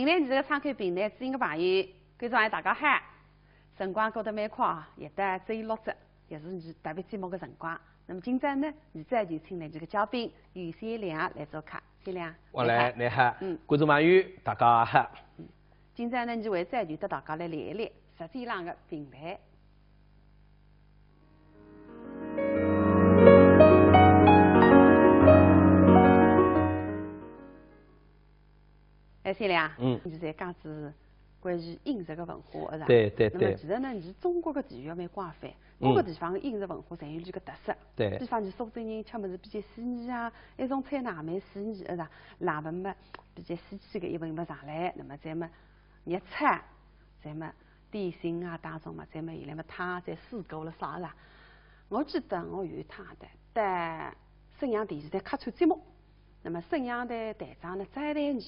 来你这个敞开平台，知音个朋友，跟上来大家嗨，辰光过得蛮快啊，也得只有6只，也是你特别节目的辰光。那么今朝呢，你再就请来这个嘉宾于先良来做客，先良。我来，你好，观众朋友大家好。今朝呢，你会再就得大家来聊一聊实际上的平台。哎，先良，你在讲是关于饮食的文化，是吧？对对对。那么其实呢，你中国的地域蛮广泛，各个地方的饮食文化侪有这个特色。对。比方你苏州人吃么子比较细腻啊，一种菜呢蛮细腻，是吧？辣粉么比较细细的一份么上来，那么再么热菜，再么点心啊当中嘛，再么伊拉么汤再水果了啥是吧？我记得我有一趟在沈阳电视台客串节目，那么沈阳的台长呢张台你。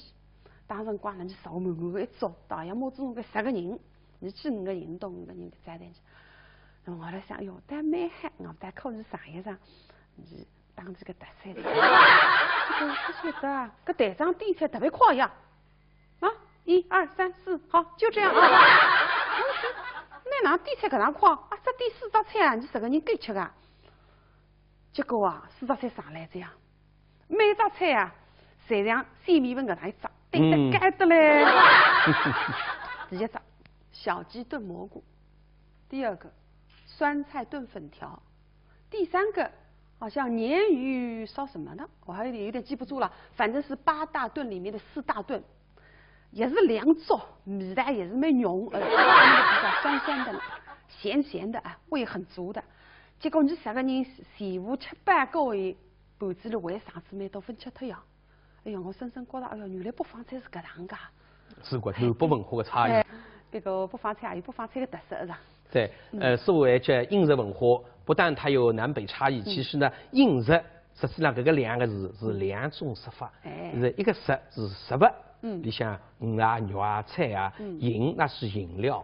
当辰光呢，你坐满满个一桌，大约么子个10个人，你去5个人到5个人在站去。那么我来想，哟，但蛮嗨，我在考虑上一场，你当这个特色的。这个不晓得啊，搿台长点菜特别快呀，啊，1、2、3、4，好，就这样啊。那哪点菜搿能快啊？只点4道菜啊，你10个人够吃个。结果啊，4道菜上来这样，每道菜啊，侪像鲜米粉搿能一只。对得该的嘞。第一个小鸡炖蘑菇，第2个酸菜炖粉条，第3个好像鲶鱼烧什么呢？我还有点记不住了，反正是8大炖里面的4大炖，也是2桌，味道也是蛮浓，比较酸酸的，咸咸的啊，味很足的。结果你10个人前后吃8个位，盘子里为上次蛮多分吃脱呀。哎呀，我深深觉得，哎呀，原来北方菜是搿样噶。是个南北文化的差异。这个北方菜也有北方菜的特色，是吧？对，所谓这饮食文化，不但它有南北差异，其实呢，饮食实际上搿个2个字是2种说法。是一个食是食物，里向鱼啊、肉啊、菜啊，饮那是饮料，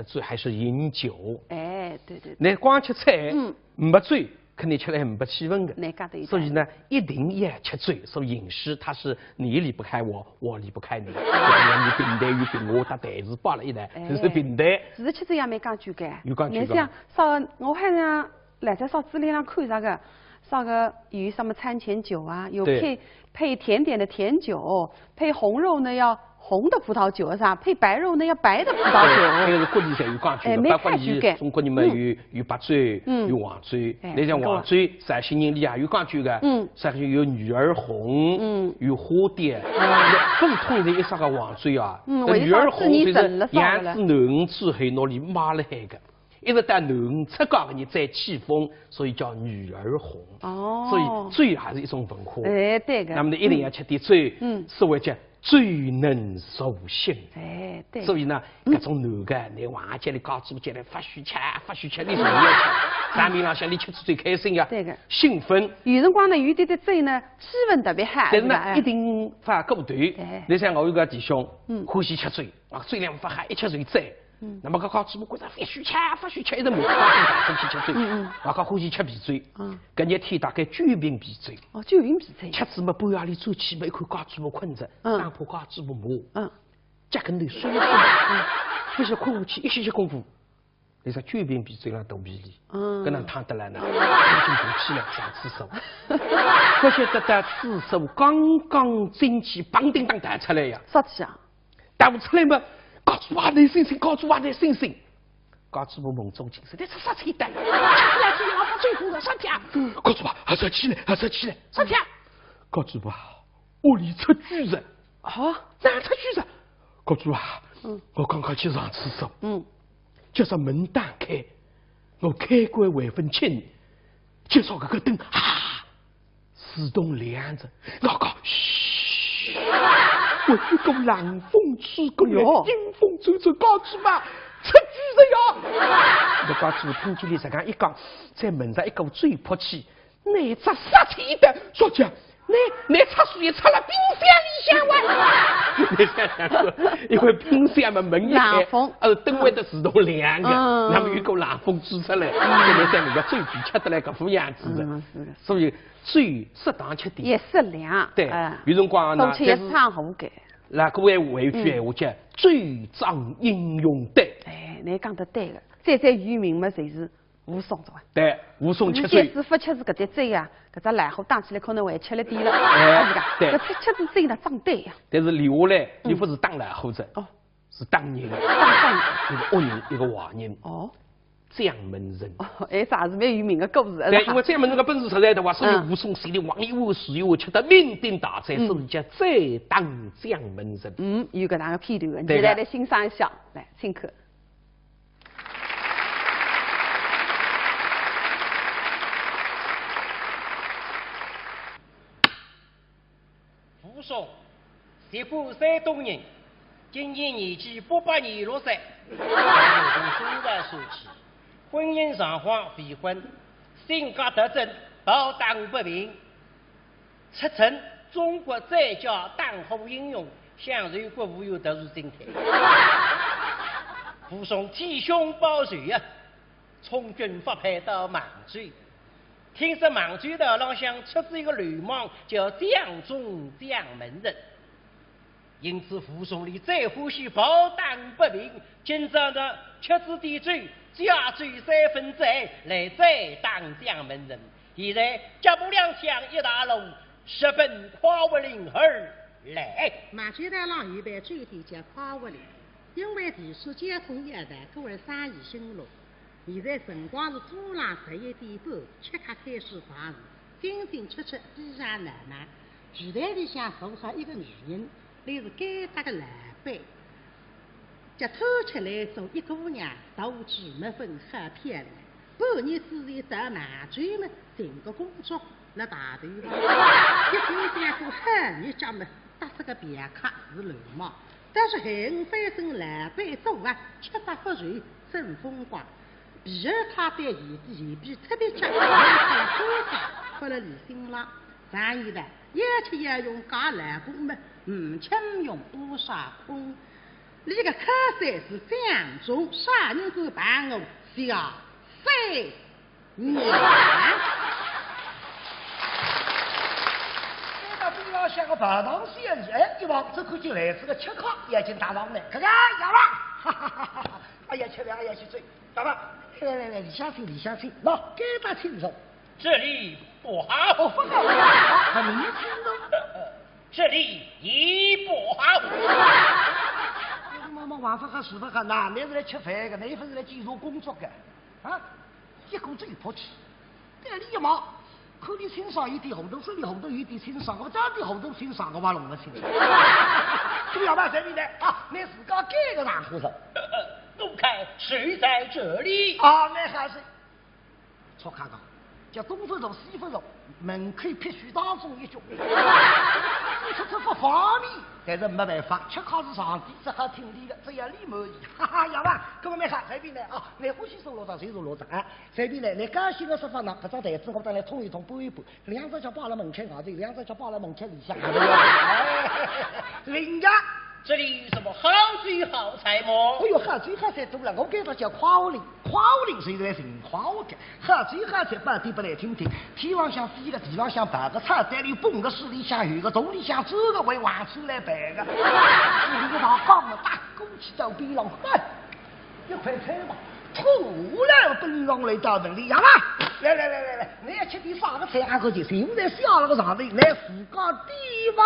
醉还是饮酒。对对。你光吃菜，没醉。肯定吃来没气氛的，所以呢，一定要吃醉。所以饮食它是你离不开我，我离不开你。你平台与平我，它台词摆了一台，就是平台。其实吃这样蛮讲究的。有讲究。你想烧，我还想来在烧资料上看啥个，烧个有什么餐前酒啊，有配甜点的甜酒，配红肉呢要。红的葡萄酒是啥？配白肉呢要白的葡萄酒。这个是各地侪有讲究的，包括你中国人们有白醉，有黄醉。你像黄醉，陕西人里也有讲究的。陕西有女儿红，有花蝶。不是统一的一啥个黄醉啊？女儿红就是杨子浓之后，那里抹了海个，一直到浓出高个你再起风，所以叫女儿红。所以醉还是一种文化。对个。那么你一定要吃点醉，所谓叫。最能入心，对。所以呢，各种男的，你晚节里搞主节里发虚吃，你什么要吃？咱明浪向你吃最开心呀，对个，兴奋。有辰光呢，有点醉呢，气氛特别嗨。但是呢，一定发过头。你像我有个弟兄，欢喜吃醉，醉量发嗨，一吃醉醉。那么搞主播觉得发虚吃，一直没发生去吃醉。我欢喜吃皮醉。搿日天大概9瓶皮醉。9瓶皮醉。吃子么半夜里走起么，一看搞主播困着，打破搞主播摸。脚跟头酸不是困下去，一歇歇功夫，你说9瓶皮醉让肚皮里，搿能躺得来呢，已经爬起来上厕所。不晓得在厕所刚刚进去，梆叮当弹出来呀。啥气啊？弹出来嘛。搞主播在星星，搞主播在星星，搞主播梦中情深，你吃啥菜的？吃来吃老婆最苦的啥天？搞主播，还是起来，啥天？搞主播，屋里出巨人，哪出巨人？搞主播，我刚刚去上厕所，叫上门打开，我开关未分清，介绍个灯自动亮着，我讲嘘。我一股冷风吹过来，阴风阵阵，搞主播出巨人呀！这搞主播听见你这样一讲，在门上一股嘴泼气，你这杀气的，说讲你擦水擦了冰箱里向哇！你想说，因为冰箱嘛门一开，灯会得自动亮的，那么有股冷风吹出来，就来在那个嘴皮吃得来搿副样子的，所以最适当吃点，也适量。对，有辰光呢，多吃一餐好给。那各位会句闲话叫最仗英勇德。哎，你讲得对个，最有名嘛，就是武松着啊。对，武松7岁。师傅吃是搿只嘴啊，搿只癞虎打起来可能会吃了点了，是噶？搿吃只嘴呢长对呀。但是留下来，你不是当癞虎子，哦，是当人，一个恶人，一个坏人。哦。将门人。哦，哎，啥是蛮有名的故事。对，因为将门人的本事实在的话，所以武松心里王一武、史一武吃得酩酊大醉，所以叫再当将门人。有搿能个片段的，你来欣赏一下，来请客。武松，浙江山东人，今年年纪826岁，从身上说起。婚姻状况未婚，性格特征高档不平，出身中国最佳当红英雄，享受国务院特殊津贴。武松体胸抱拳啊，从军发配到邙州，听说邙州道浪向出自一个流氓叫江中江门人，因此武松里最欢喜抱当不平，经常的吃子点酒。加醉3分醉，来再当将门人。现在脚步两相一大路，直奔夸武岭而来。邙州道浪有办酒店叫夸武岭，因为地处交通一带，故而生意兴隆。现在辰光是早浪11点半，吃客开始放肆，进进出出，比上难难。剧台里向坐上一个女人，那是该搭个老板。脚偷吃来做一姑娘，斗志没分，很漂亮。半年之前到邙州嘛，寻个工作，那大头了。一听讲过汉语家嘛，打死个别客是流氓，但是很翻身老板做啊，吃法不软，真风光。皮儿他对眼皮特别结，看手法不了理性了。然以的要吃要用假老公嘛，轻用多少空。你个可算是江中杀人犯办我小3年。这个边浪向个白糖仙女，哎，一望这可就来自个吃糠，眼睛大王呢，看看哑巴，哈哈哈哈！哎呀，吃两个要去追，哑巴，来，李相亲，喏，给他请上。这里不好，不好，还没听懂。这里也不好。妈妈晚饭和师傅和男的是来吃饭的，女的是来介绍工作的，啊，一个嘴破气，这里一毛，口里清爽一点红豆，手里红豆有点清爽，我家里红豆清爽，我弄不清。主要嘛这里呢啊，你自个给个哪户头？我看谁在这里？啊，那还是错看到，叫东分肉西分肉，门口必须当中一句。这不方便，但是没办法，吃糠是上帝，只好听你的，只要你满意。哈哈，要吧？各位没看这边呢啊，你欢喜收罗账，谁收罗账啊？这边呢，你高兴的说法呢，搿张台子我等来通一通，拨一拨，两只脚摆了门前外头，两只脚摆了门前里向。人家这里有什么好酒好菜吗？哎呦，好酒好菜多了，我给他叫夸武岭，夸武岭虽然是夸武的，好酒好菜半点不来听听。天上向飞个，地上向爬个，菜单里蹦个，水里向游个，洞里向走个，为往出来摆个。这里一道杠子大，鼓起到边上，哎，一块菜嘛，突然奔上来到门里，呀嘛，来，你要吃点啥个菜俺可就现在下了个上头，来自个地方。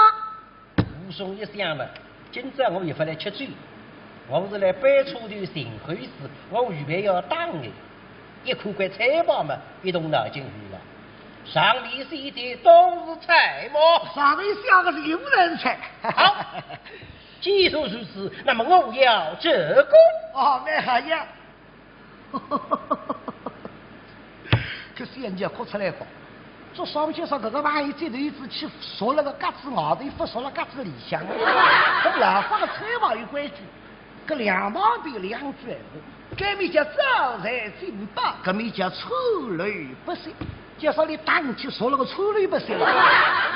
武松一想嘛。今朝我也不来吃酒，我是来摆出头寻回事，我预备要打的。一看块菜包嘛，一动脑筋去了。上面写的都是菜么？上面写的是有人菜。好，既说如此，那么我要这个。哦，那还要。可是人家哭出来过。这上面就说这个玩意这头一只去说了个嘎子外头，不说了嘎子里向。跟老方的菜房有关系，跟两旁边两句闲话，这面叫招财进宝，这面叫丑陋不善。就说你当去说了个丑陋不善了，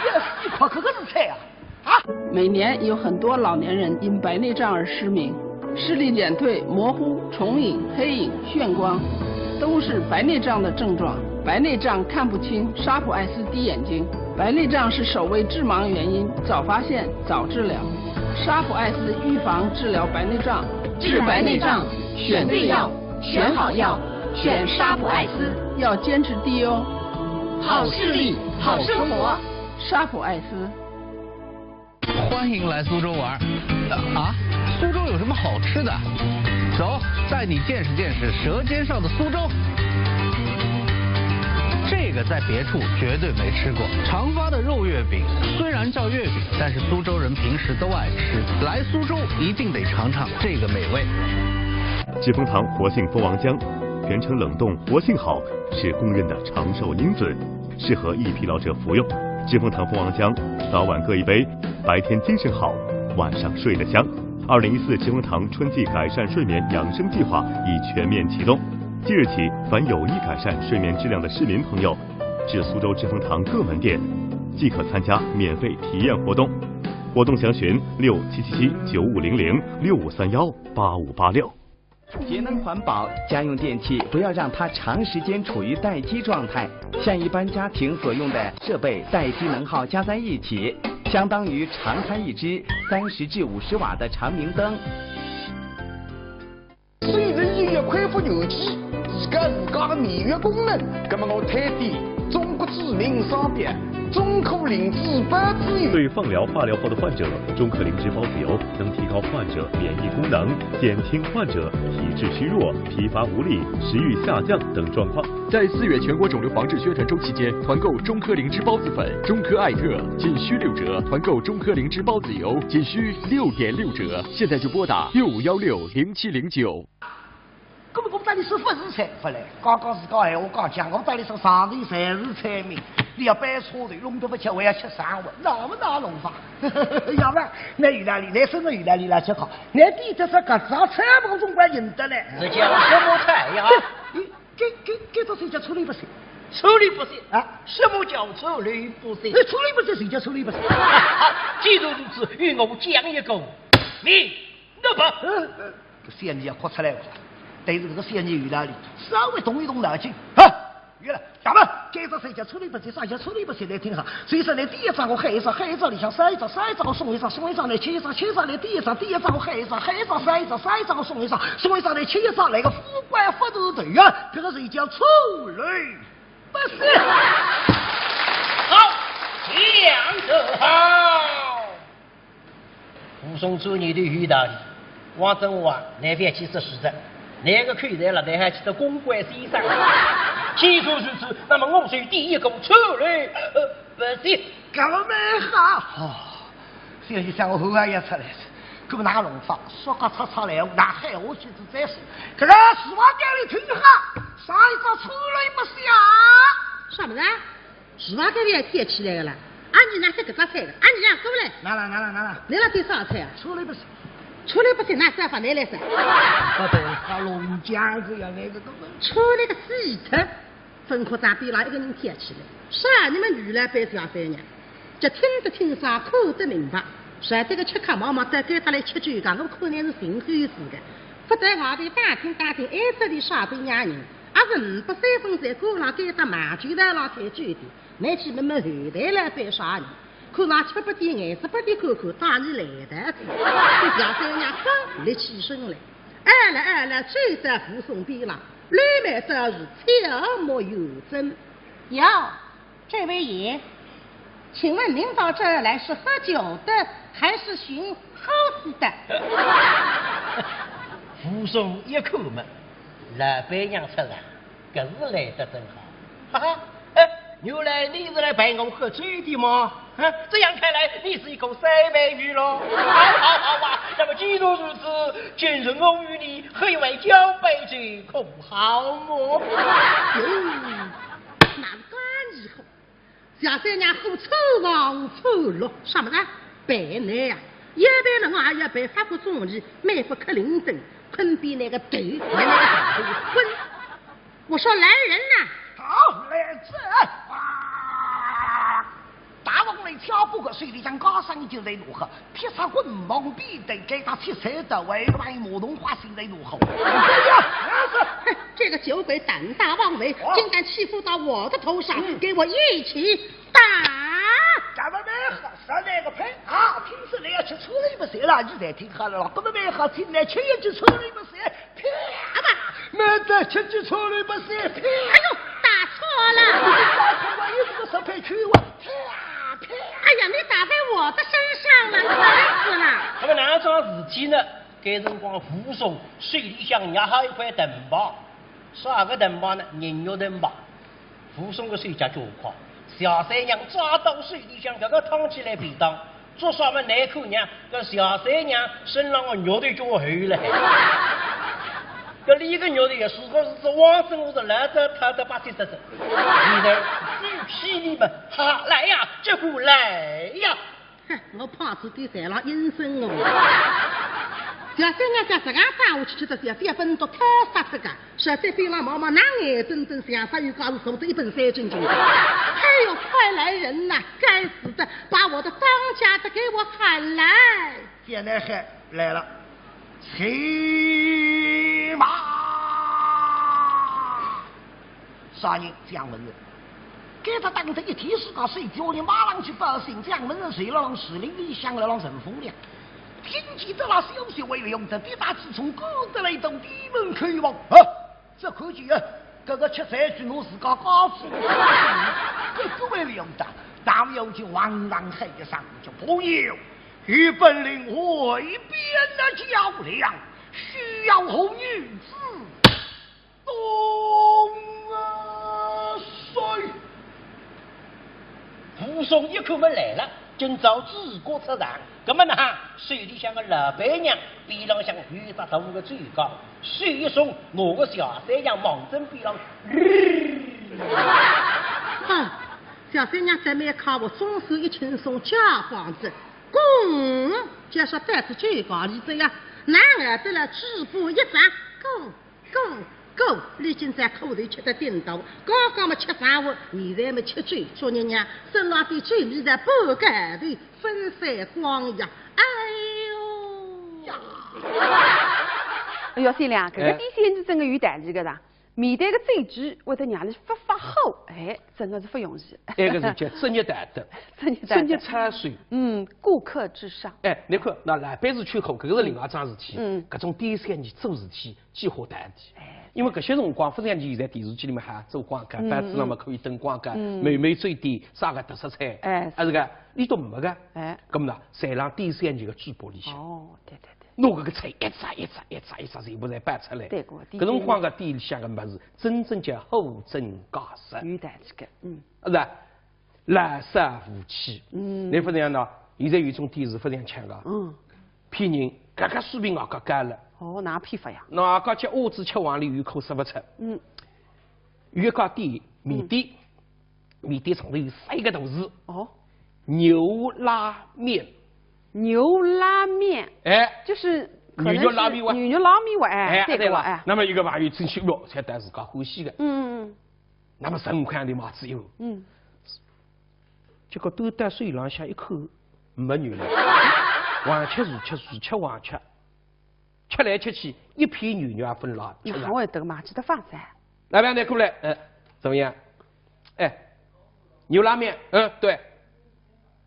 要死夸可是菜啊！每年有很多老年人因白内障而失明，视力减退、模糊、重影、黑影、眩光，都是白内障的症状。白内障看不清，沙普艾斯滴眼睛。白内障是首位致盲原因，早发现早治疗。沙普艾斯预防治疗白内障，治白内障选对药，选好药，选沙普艾斯，要坚持滴哦。好视力，好生活，沙普艾斯。欢迎来苏州玩啊！苏州有什么好吃的？走，带你见识见识舌尖上的苏州。这个在别处绝对没吃过。长发的肉月饼虽然叫月饼，但是苏州人平时都爱吃。来苏州一定得尝尝这个美味。知蜂堂活性蜂王浆，全程冷冻，活性好，是公认的长寿因子，适合易疲劳者服用。知蜂堂蜂王浆，早晚各一杯，白天精神好，晚上睡得香。2014知蜂堂春季改善睡眠养生计划已全面启动。即日起，凡有意改善睡眠质量的市民朋友，至苏州知蜂堂各门店，即可参加免费体验活动。活动详询6777-9500-6531-8586。节能环保，家用电器不要让它长时间处于待机状态。像一般家庭所用的设备待机能耗加在一起，相当于常开一支30至50瓦的长明灯。虽然音乐恢复有机，自家的免疫功能，那么我推荐中国知名商品中科灵芝孢子油。对放疗、化疗后的患者，中科灵芝孢子油能提高患者免疫功能，减轻患者体质虚弱、疲乏无力、食欲下降等状况。在4月全国肿瘤防治宣传周期间，团购中科灵芝孢子粉、中科艾特仅需6折，团购中科灵芝孢子油仅需6.6折。现在就拨打65160709。那么我带你说不是财富嘞，刚刚是讲闲话讲讲，我带你说上头才是财命。你要摆车队，弄得不吃，我要吃3碗，那么大弄法？要不然，那意大利，那什么意大利来吃好？那地这是搿啥菜帮总管认得嘞？是叫什么菜呀？给到谁家处理不行？处理不行啊？什么叫处理不行？处理不行，谁叫处理不行？既然如此，与我讲一个明白。先你要哭出来了。对着这个仙女意大利，稍微动一动脑筋啊！原来咱们接着谁家处理不行，啥家处理不行来听上。所以说呢，第一张我黑一张，黑一张里向塞一张，塞一张我送一张，送一张来切一张，切一张来第一张，第一张我黑一张，黑一张塞一张，塞一张我送一张，送一张来切一张，那个富贵福头队啊，这个是叫处理不行。好，讲得好。武松做你的意大利，王振华那边其实是的。那个看在了，那还记得公关先生。既然如此，那么我是第一个处理不行。干嘛没好？现在想我后半夜出来，搿么哪弄法？说个擦擦来，那海我去子再说。这个十万店里听哈，上一招处理不下。啥么子？十万店里贴起来了。你那些搿只菜的，你俩过来。拿了。你那点啥菜啊？处理不行。处理不行，那办法来来噻。对，他龙江这样那个根本。处理个几次，分科长比那一个人贴起来。啥？你们女来背小三娘，就听得清爽，看得明白。谁这个吃糠毛毛再给他来吃酒讲，我可能是寻后事的。不在外头打听，挨这里啥子伢人，是5不3分在锅上给他麻酒台上才酒的，那去问问后台来背啥人。看上去不点眼子不点看看，当你来的子，小三娘刚立起身来，挨了，就在扶松边上，里面倒是悄默有声。哟，这位爷，请问您到这儿来是喝酒的，还是寻好子的？扶松一口嘛，老板娘出来，可是来得真好，哈哈。原来你是来陪我喝酒的吗？这样看来你是一口三文鱼喽。好吧，那么既然如此，今日我与你喝一碗交杯酒，可好么？哪个以后，小三娘喝臭王臭落，什么呢？白奶呀，一杯了我也要杯发过中意，每副克林顿，坤比那个头，那个头昏。我说来人呐！好，来这大王来挑不过水里向高山就在如何？披上棍棒必得给他切菜的，为来磨动花心在如何？这个酒鬼胆大妄为，竟敢欺负到我的头上，给我一起打！咱们没喝上那个配啊，平时你要去车里不是了，你再听好了了，不能没好听的，去一句车里不是，啪吧，没得去句车里不是，啪。哎呦，打错了！我有这个适配区我啪啪。哎呀，你打在我的身上了，烦死了！那么哪桩事体呢？该辰光扶送水里向压好一块藤包，啥个藤包呢？人肉藤包。扶送的水家就快，小三娘抓到水里向，这个烫起来便当，做啥么难口娘？这小三娘身上的肉都叫厚了。这里个肉的也是个是往生，我是来着他的把这这这，你的屁你们，哈来呀，这股来呀！哼，我怕是第三了阴森哦。小三娘家这个打下去吃的小三分都太杀这个，实在非让毛毛拿眼睁睁想法又告诉手着一本3斤斤的。哎呦，快来人呐！该死的，把我的当家的给我喊来！现在还来了，骑马！啥人？蒋文人。给他当成一提示告谁叫你马上去报信，蒋文人谁了让士林里想了让陈风亮。听见这那消息，为了用的抵达自从古得来到地门开望啊！这可见啊，这个吃菜去我是个高子，这为了用的，当有就汪汪黑上就朋友，与本领会边的较量，需要红女子东水。扶送一口门来了。今朝治国出场，那么呢，水里向个老板娘边浪向遇到同个最高，水一送，我个小三娘忙正边浪。小三娘在面靠我双手一轻松家房子，公介绍带着最高里子呀，男儿得了止步一掌，够，已经在口头吃得顶到，刚刚嘛吃饭我，现在嘛吃嘴，昨日娘身上的嘴里在半盖头分散光呀，哎呦呀！哎呦，三娘，这个底线是真的有代志个的，面对个罪举，会得让你发好，哎，真的是不容易。那个是叫职业道德，职业产税。顾客至上。哎，你看那老板是缺口，搿个是另外一桩事体。搿种第三年做事体几好谈的。因为搿些辰光，忽然间现在电视机里面还做广告，板子上面可以登广告，美味最低啥个特色菜，还是个你都没个，咁呢，侪让第三年个主播里向。哦，对。拿搿个菜一只全部侪摆出来。对个。搿辰光个店里向个物事，真正叫货真价实。有代志个，是吧？垃圾武器。你忽然呢？现在有种店是非常强个，骗人，搿个水平外加高了。哦，哪批发呀？那个叫鸭子吃黄鲢鱼口说不出。有一家店面店上头有3个大字。哦。牛拉面。牛拉面。哎。就是牛肉拉面哇。牛肉拉面哇，哎，对了。哎。那么一个朋友真秀哟，才带自家欢喜的。那么15块的帽子有。结果都到水浪向一口没牛了，黄吃如吃黄吃。吃来吃去，一片牛肉也分拉。哪会得嘛？记得放噻。老板，你过来，怎么样？哎，牛拉面，对。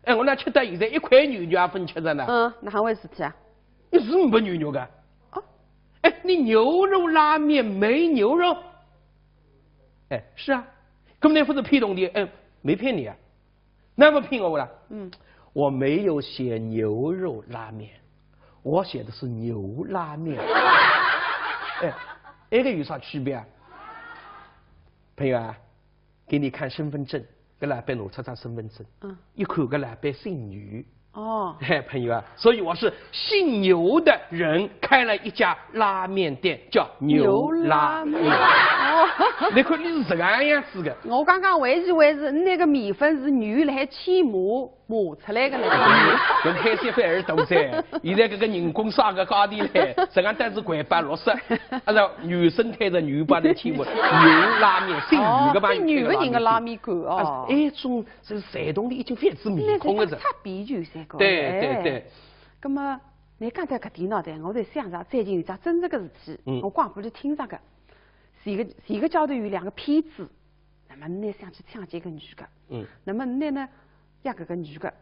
哎，我那吃到现在1块牛肉也分吃着呢。哪回事体啊？你是没牛肉的？哎，你牛肉拉面没牛肉？哎，是啊。根本不是骗东的，没骗你啊。那么骗我了？我没有写牛肉拉面。我写的是牛拉面，那个有啥区别啊？朋友啊，给你看身份证，搿老板拿出张身份证，一看搿老板姓牛。哦，朋友啊，所以我是姓牛的人开了一家拉面店，叫牛拉面。你看你是这个样子的。我刚刚为是那个米粉是牛来起磨出来的那个。跟海鲜饭儿都在，现在这个人工啥个高低嘞，这样但是贵860，按照女生开着牛把来起磨，牛拉面姓牛的吧？女的人的拉面馆哦。那种是山东的已经非常面孔的。差别就噻个。对。那么你刚才搿点脑袋，我在想着最近有桩真实个事体，我广播里听着个。一个角头有2个骗子，那么你想去抢劫个女的，那么你呢，压搿个女的，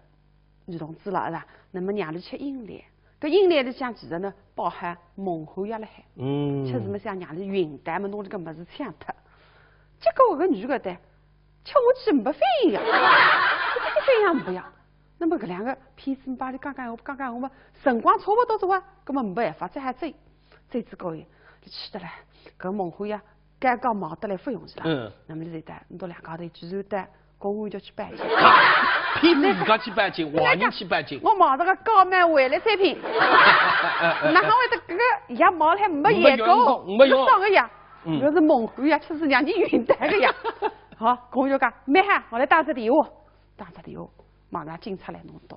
女同志了是吧？那么让你吃鹰鬣，搿鹰鬣里向其实呢包含猛虎药辣海，吃什么像让你云淡么弄这个么子呛脱。结果搿女的的吃下去没反应呀，一点反应没呀。那么搿两个骗子把你讲讲我们辰光差不多走啊，搿么没办法，再还追至高伊，你气得来，搿猛虎呀刚刚忙得来不容易了。那么现在你到两家头居然带公安局去办警，骗子自家去办警，坏人去办警。我忙着个高买回来产品，哪会得搿个药忙还没验过，没用，少个药，搿是猛虎呀，确实让你晕倒个呀。好，公安局讲，慢哈，我来打只电话，马上警察来弄到。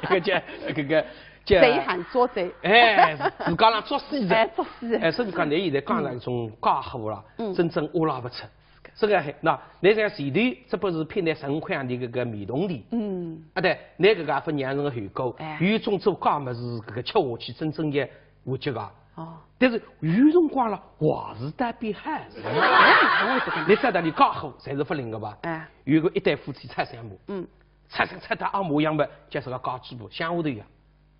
搿个贼喊捉贼。哎，自家人作死的。作死。哎，所以讲，你现在讲那种家伙啦，真正挖拉不出。这个那，你像前头这不是偏在神块的搿个米动里，对，你搿个也不让人后果，有种做家么是搿个吃下去真正的活结个。但是有辰光了，坏事带变害事。你知道你家伙侪是不灵个吧？有个一对夫妻拆散母，拆到阿母样么，就是个家猪婆，乡下头呀，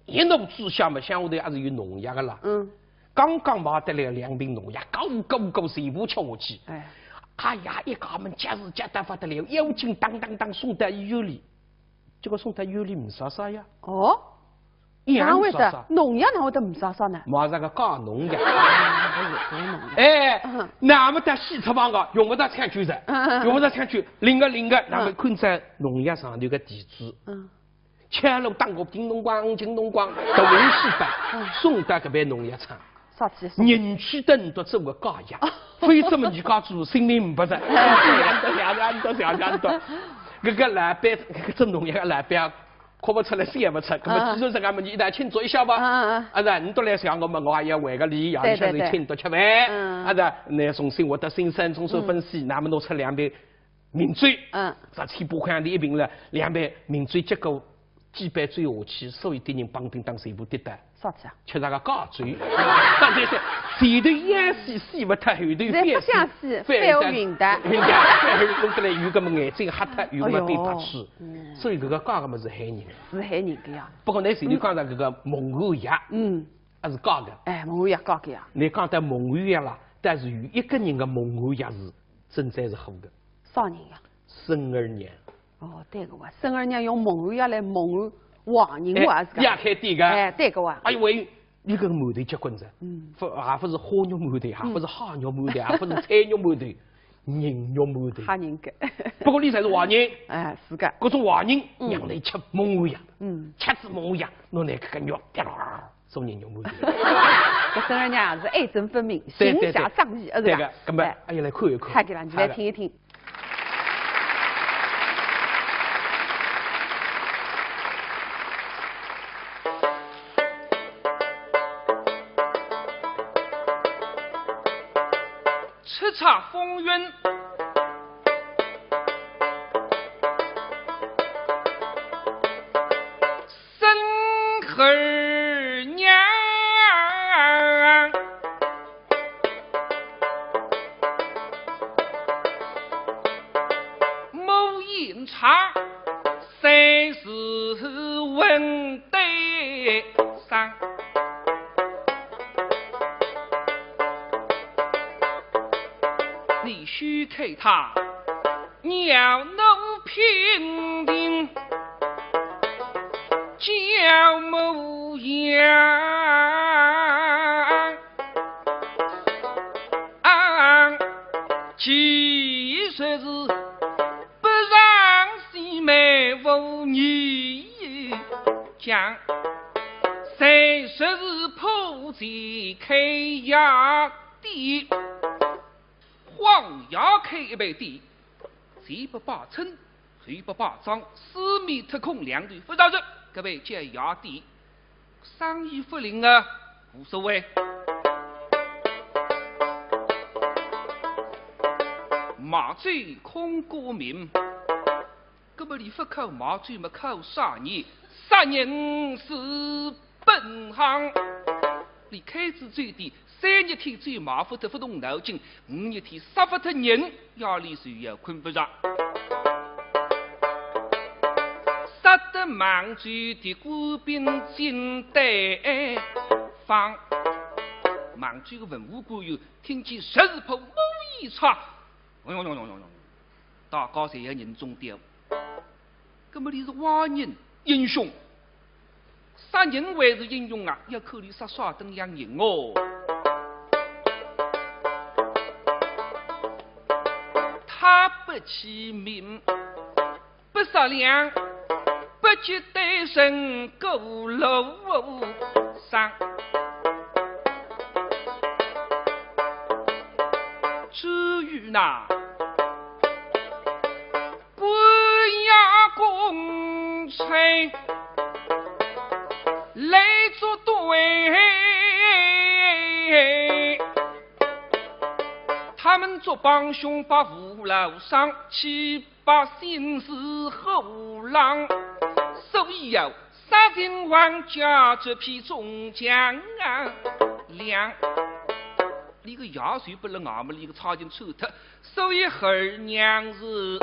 一弄猪下么，乡下头还是有农药个啦。刚刚买得来2瓶农药，高全部吃下去。哎呀，一家门急事急得不得了，妖精当送到医院里，结果送到医院里没啥呀。哪会得农药哪会得没啥呢？马上个加农药。哎，那么得洗出房个，用不着抢救的，用不着抢救，另个，那么看在农药上头个地址，前路当个京东光，到文西班，送到搿边农药厂。人去等到做个假药，非这么你家主性命不值。两多，搿个老板，搿个种农药个老板。看不出来，写不出，那么记住这个么，你一旦庆祝一下吧。你都来想我们，我也要还个礼，让你下次请多吃饭。那重新获得新生，综合分析，那么弄出2杯名醉。1800块的一瓶了，2杯名醉，结果几杯醉下去，所有的人绑定当全部跌倒。啥子啊？吃那个假醉。但是前头演戏洗不脱，后头反戏，反晕的。弄得来有个么眼睛黑脱，有个么变白痴。所以搿个假个么是害人。是害人的呀。不过你前头讲的搿个蒙古药，还是假的。哎，蒙古药假的呀。你讲的蒙古药啦，但是有一个人的蒙古药是真在是好的。啥人呀？孙二娘。对个哇，孙二娘用蒙古药来蒙古黄人哇是个。压开点个。对个哇。哎呦喂！你搿个馒头结棍子，还不是花肉馒头，还不是虾肉馒头，还不是菜肉馒头，人肉馒头。吓人个。不过你才是华人。是个。各种华人让来吃蒙古药，吃子蒙古药，弄来搿个肉，做人肉馒头。搿孙二娘也是爱憎分明，行侠仗义，对个。搿么，哎呀，来看一看。太给了，你来听一听。叱咤风云，孙二娘，某饮茶谁是问对上？你须看他鸟能平定叫模样，其实是不让西妹无你讲，谁说是破贼开衙的？黄衙开一杯地，谁不把称，谁不把账，四面特空两队不饶人，各位叫衙地，生意不灵啊，无所谓。麻醉空过民，那么你不靠麻醉么靠杀人，杀人是本行。你开支最低，3日天最麻烦的不动脑筋，5日天杀不脱人，压力谁也困不着。莽举的官兵进对方。莽举的文武官员听见十字炮猛一插，大家侪要人中掉。那么你是华人英雄，杀人还是英雄啊？要考虑杀啥等样人哦。他不起名，不杀良，不及对身勾楼上。至于那官衙公差来作对，他们做帮凶把父老伤，七把心思后浪，所以要杀尽王家这批众将啊两。你个牙水不能俺们一个插进臭特，所以儿娘是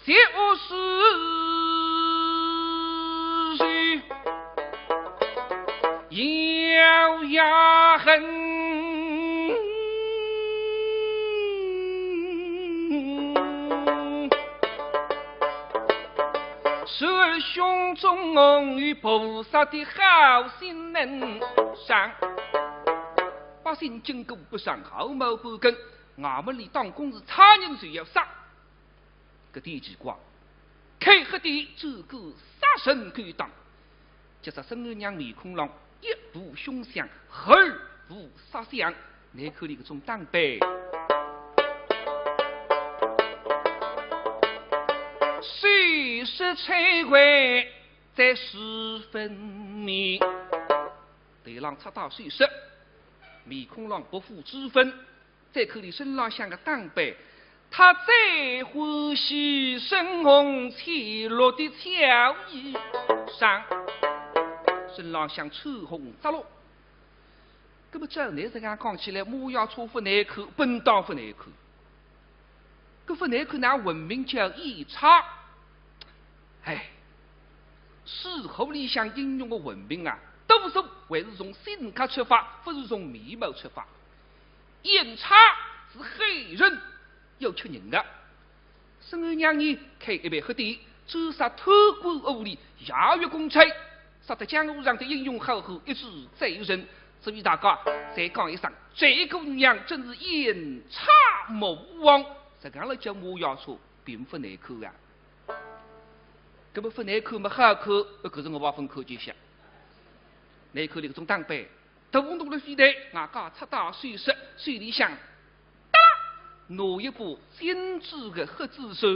就是咬牙恨，是胸中与菩萨的好心人上，百姓经过不上毫毛不根，俺们里当公是差人谁要杀？个第几卦，开黑的这个杀神敢当，接着孙二娘面孔上一步凶相，二步杀相，你看你个种当背。谁是摧毁在十分米，对浪插到碎石，面孔上不负之分，在口里身上像个当背。他最欢喜深红赤裸的俏衣裳，身上像赤红扎落。那么这男人家讲起来，马要出不难看，本当不难看。这不难看，那文明叫一差。哎，事后里向应用的文明啊，多数还是从性格出发，不是从面貌出发。一差是黑人。要吃人的，孙二娘呢开一杯喝的，诛杀偷官污吏，亚越公差，杀得江湖上的英雄好汉一直罪人。所以大家再讲一声，这个女人真是阴差谋王。这样来叫我要说，并不难看啊。这么不难看嘛，好看，可是我把分口就想，难看那个种当背，头弄了飞带，外加插大水石，水里向。拿一把精致的黑子手，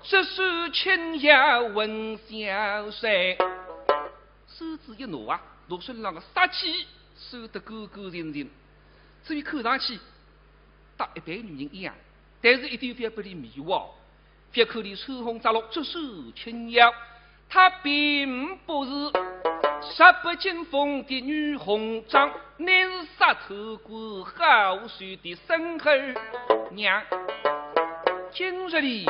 这是轻摇闻小声，手指一拿啊，拿身上的杀气收得勾勾人人。至于看上去，和一般女人一样，但是一点也不离迷惘。别口里赤红扎落，这是轻摇，她并不是。杀不尽风的女红妆，乃是杀头官好水的孙儿娘。今日里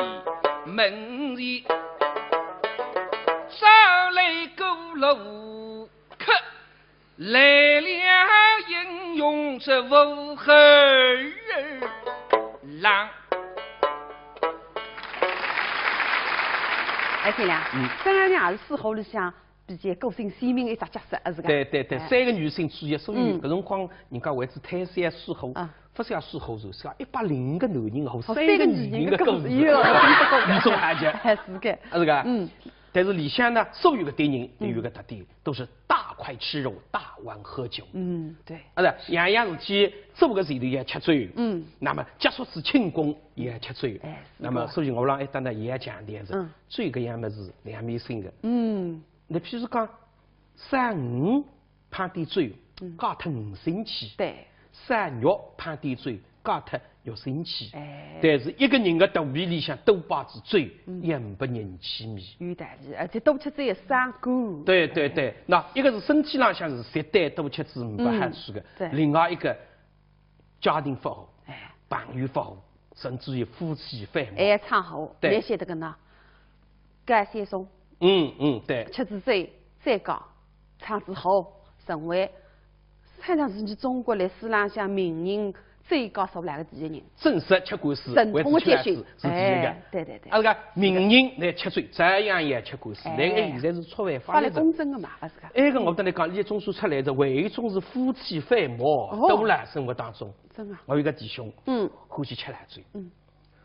门里招来勾楼客，来了英勇这武和郎。哎，天亮，孙二娘也是事后里向。比较个性鲜明的一只角色，是个。对，三个女性主义，所以搿辰光人家为之泰山书后，不是要书后是讲101个男人后3个女人的故事，女中豪杰，是个，是个。但是里向呢，所有的对人都有个特点，都是大块吃肉，大碗喝酒。对。是样样事体做个事头也吃醉。那么结束次庆功也吃醉。那么所以我让一单呢也强调是，醉搿样么是两面性的。你譬如讲，35判点醉，加脱5星期；对36判点醉，加脱6星期。但是一个人的肚皮里向多把子醉，也不人气面。有道理，而且多吃子也伤肝。对，那一个是身体上向是食淡，多吃子不好吃的。另外一个家庭不好，朋友不和，甚至于夫妻反目。还唱好，对那些这个呢，干三松，对。吃子最高，唱子好，成为好像是你中国历史上向名人最高数量的第一人。正式吃官司，正统的接训是第一个。对对对。那个名人来吃罪，这样也吃官司。那个现在是触犯法律的。法律公正的嘛，不是个。那个我跟你讲，李宗书出来的，还有一种是夫妻反目，都来生活当中。真的。我有个弟兄，欢喜吃烂醉，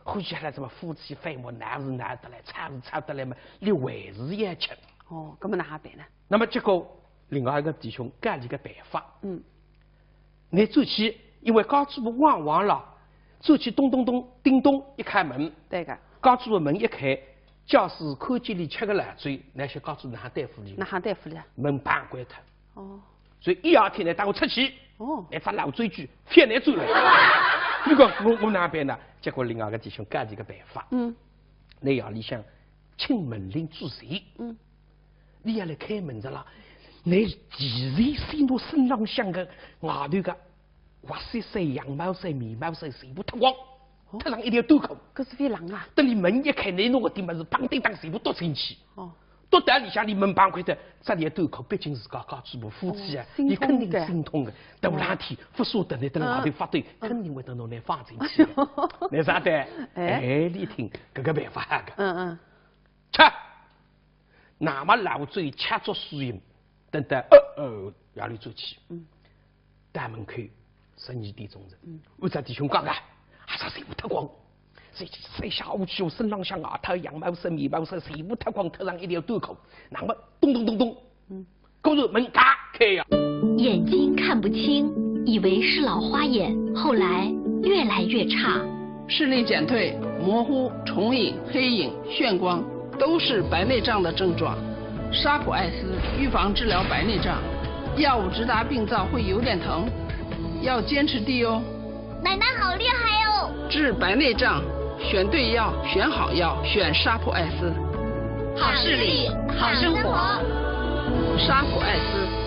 欢喜吃烂什么夫妻反目，难是难得来，差是差得来嘛，连为是也吃。哦，那么哪还办呢？那么结果另外一个弟兄干了一个办法，你走去，因为高主播旺旺了，走去咚咚咚叮咚一开门，对个，高主播门一开，教室看见里吃个烂醉，那些高主哪对付里？哪还对付里？门板关脱。哦。所以一二天呢，带我出去，来发老追剧，骗来走来。你讲我哪办呢？结果另外一个弟兄干了一个办法，那夜里向请门铃助谁？你要来开门的啦，你既然先到身浪向个外头个滑塞塞、羊毛塞、棉毛塞，全部脱光，脱上一条兜口。可是飞狼啊！等你门一开，你弄个地么是砰叮当，全部躲进去。哦。躲在里向，你门旁开的这条兜口，毕竟是搞主播夫妻啊，你肯定心痛的。大冷天不舍得你等外头发抖，肯定会等侬来放进去的。你啥的？你听这个办法个。吃。那么老嘴掐着输赢，等等夜里走去，大门口12点钟了，我这弟兄讲啊，啥全部脱光，谁下午去我身上像外头羊毛衫、棉毛衫全部脱光，脱上一条兜口，那么咚咚咚咚，果然门嘎开呀，眼睛看不清，以为是老花眼，后来越来越差，视力减退、模糊、重影、黑影、眩光。都是白内障的症状。沙普艾斯预防治疗白内障，药物直达病灶会有点疼，要坚持滴哦。奶奶好厉害哦！治白内障，选对药，选好药，选沙普艾斯。好视力，好生活。沙普艾斯。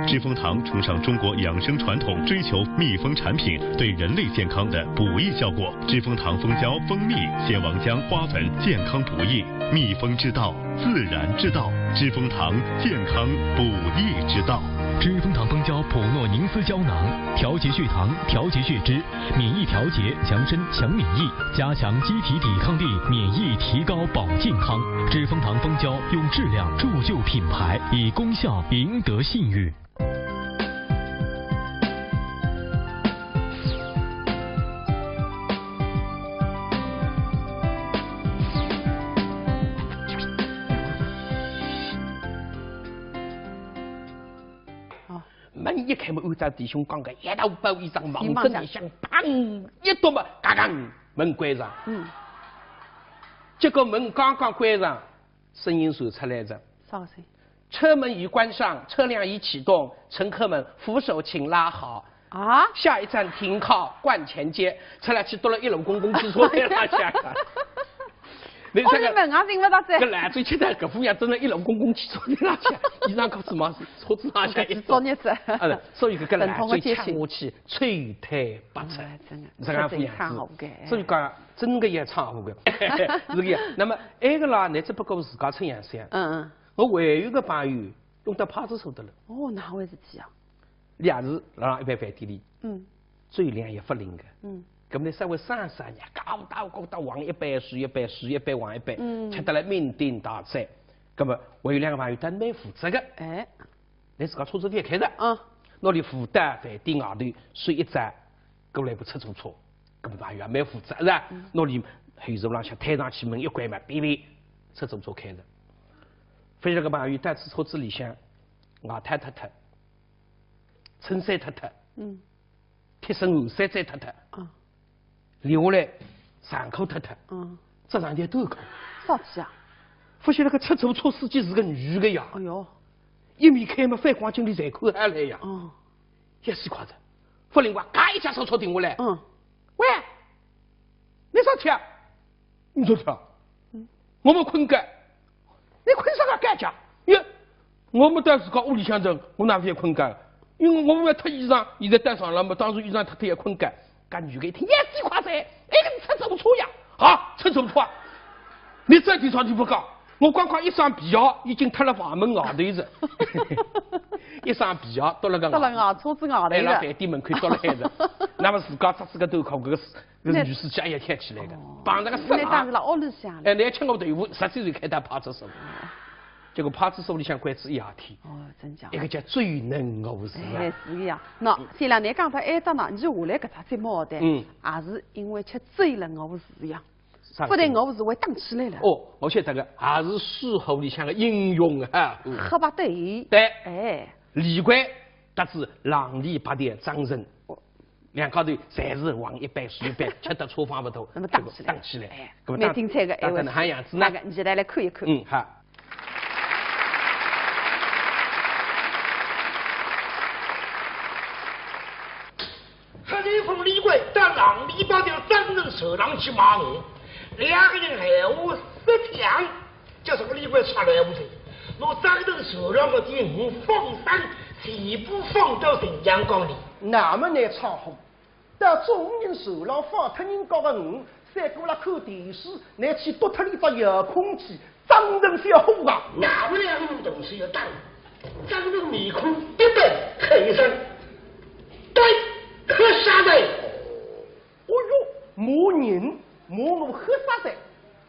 知蜂堂崇尚中国养生传统，追求蜜蜂产品对人类健康的补益效果。知蜂堂蜂胶、蜂蜜、蟹王浆、花粉，健康补益，蜜蜂之道，自然之道。知蜂堂健康补益之道。知蜂堂蜂胶普诺宁斯胶囊，调节血糖，调节血脂，免疫调节，强身强免疫，加强机体抵抗力，免疫提高保健康。知蜂堂蜂胶用质量铸就品牌，以功效赢得信誉。门一开门，按照弟兄讲个，一头包衣裳，忙着里向，砰一跺嘛，嘎嘎，门关上。结果门刚刚关上，声音传出来着。啥声？车门已关上，车辆已启动，乘客们扶手请拉好。啊！下一站停靠冠前街，车辆去到了1楼公共汽车站拉下。你门啊，听不到这。个烂嘴吃的，搿副样真的1楼公共汽车拉下，衣裳裤子嘛是车子拉下一造孽子。所以搿个烂嘴吃下去，吹退不出，这样副样子。所以讲真个也唱好个，是个样。那么那个啦，你只不过自家撑阳伞。我还有个朋友用到派出所的了。哦，哪回事体啊？也是辣一般饭店里，最靓也不灵个。咁你稍微3年，高到往一杯水一杯水一杯往一杯，吃得来酩酊大醉。咁么我有2个朋友，但蛮负责个。你自家车子店开着，那里负责饭店外头睡一站，过来部出租车，咁么朋友也蛮负责是吧？那里后座浪向推上去门一关嘛，出租车开着。非常个朋友在此车子里向，外滩脱脱，衬衫脱脱，贴身后衫再脱脱。留下来上口脱脱，这上条兜口，啥子啊？发现那个出租车司机是个女的呀！哎呦，一面开嘛，反光镜里才看下来呀！一时夸着，忽然话，嘎一下手车停下来，喂，你啥车？你说车？我们困觉，你困啥个觉觉？哟，我们在自家屋里向头，我哪会困觉？因为我们要脱衣裳，现在带上了嘛，当时衣裳脱也困觉。干女的一听，也几块噻，哎，你吃走错呀？啊，吃走错啊！你这地方你不讲，我光看一双皮袄已经脱了房门外头子，一双皮袄到了个外车子外头在了饭店门口到了海子，那么自家扎子个头靠个女士家也贴起来的，绑那个绳当时了屋里向。哎，你吃我队伍，10几岁开到派出所，结果派出所里向关子一夜天。哦，真假？一个叫最能我是哎，是个样。喏，先让你讲到挨着呢，你下来搿只节目的，也是因为吃最能我是样。不但我是会打起来了。哦，我晓得个，还是书后里向个英雄啊。喝不对。对。哎。李逵得知浪里八的张人，两高头侪是王一般书一般，吃得厨房不头，那么打起来。哎，蛮精彩个，打成啥样子呢？那个，你现在来看一看。好。黑李凤、李逵到浪里八的张人手上去骂我。两个人还我10枪，叫这个李逵插来不是？我张人手上的我放山，全部放到新疆江里。那么难唱好，到众人手上放脱人家的鱼，再过来看电视，来去夺脱你只遥控器，张人小虎啊！那么两个东西要打，张人面孔一顿黑声，对，喝啥的？哦哟，骂人！骂我喝啥子？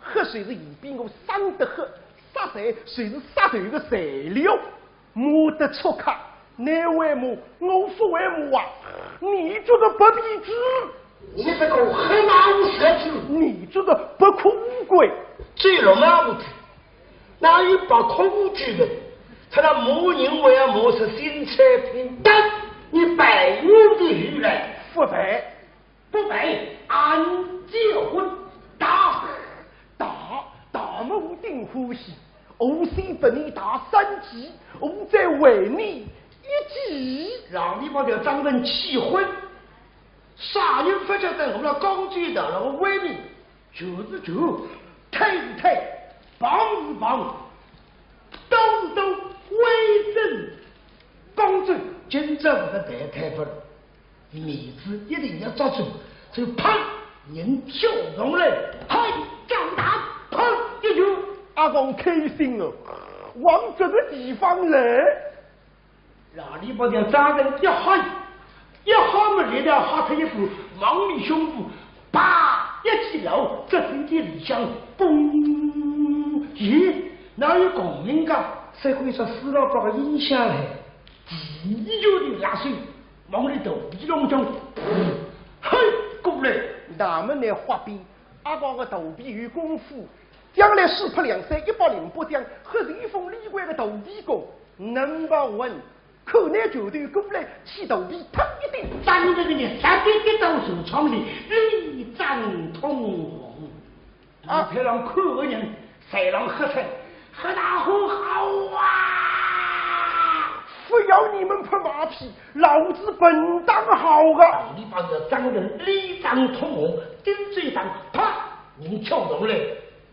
喝水是以比我生得喝，杀谁谁是杀头的材料。骂得出客，你为骂，我不为骂啊！你觉得不必知？你这个黑马无舌子，你觉得不可无贵？最龙马无子，哪有把空举的？他那骂人为要骂出新产品，但你百元的鱼来，不白。不白，俺结婚打么我定欢喜，我先把你打3级，我再为你1级，让你把这张人气昏。杀人不晓得我们钢锯的那个威名，就是推是推，棒是棒，刀是刀，威震帮助今朝我的大太不了。面子一定要抓住，就砰，人跳上来，嗨，张大，砰一球，阿公开心哦，往这个地方来，让你把这张人一喊么来了，喊他一副王里胸部，啪一起楼，这身体里向嘣，咦，哪有共鸣感？谁会说死了把个音响来？第一球的拉水。往里头比龙中，嘿，过来！那么来画笔，阿公的头皮有功夫，将来4拍2三108将，和李凤李逵的头皮功，No.1，口内球队过来起头皮，啪一顶，张这个人3点到手窗里，力战通红。啊，才让看个人，才让喝彩，喝大喝好啊！不要你们拍马屁，老子本当好啊！你把这张人力战通红，顶嘴上啪，人跳动来，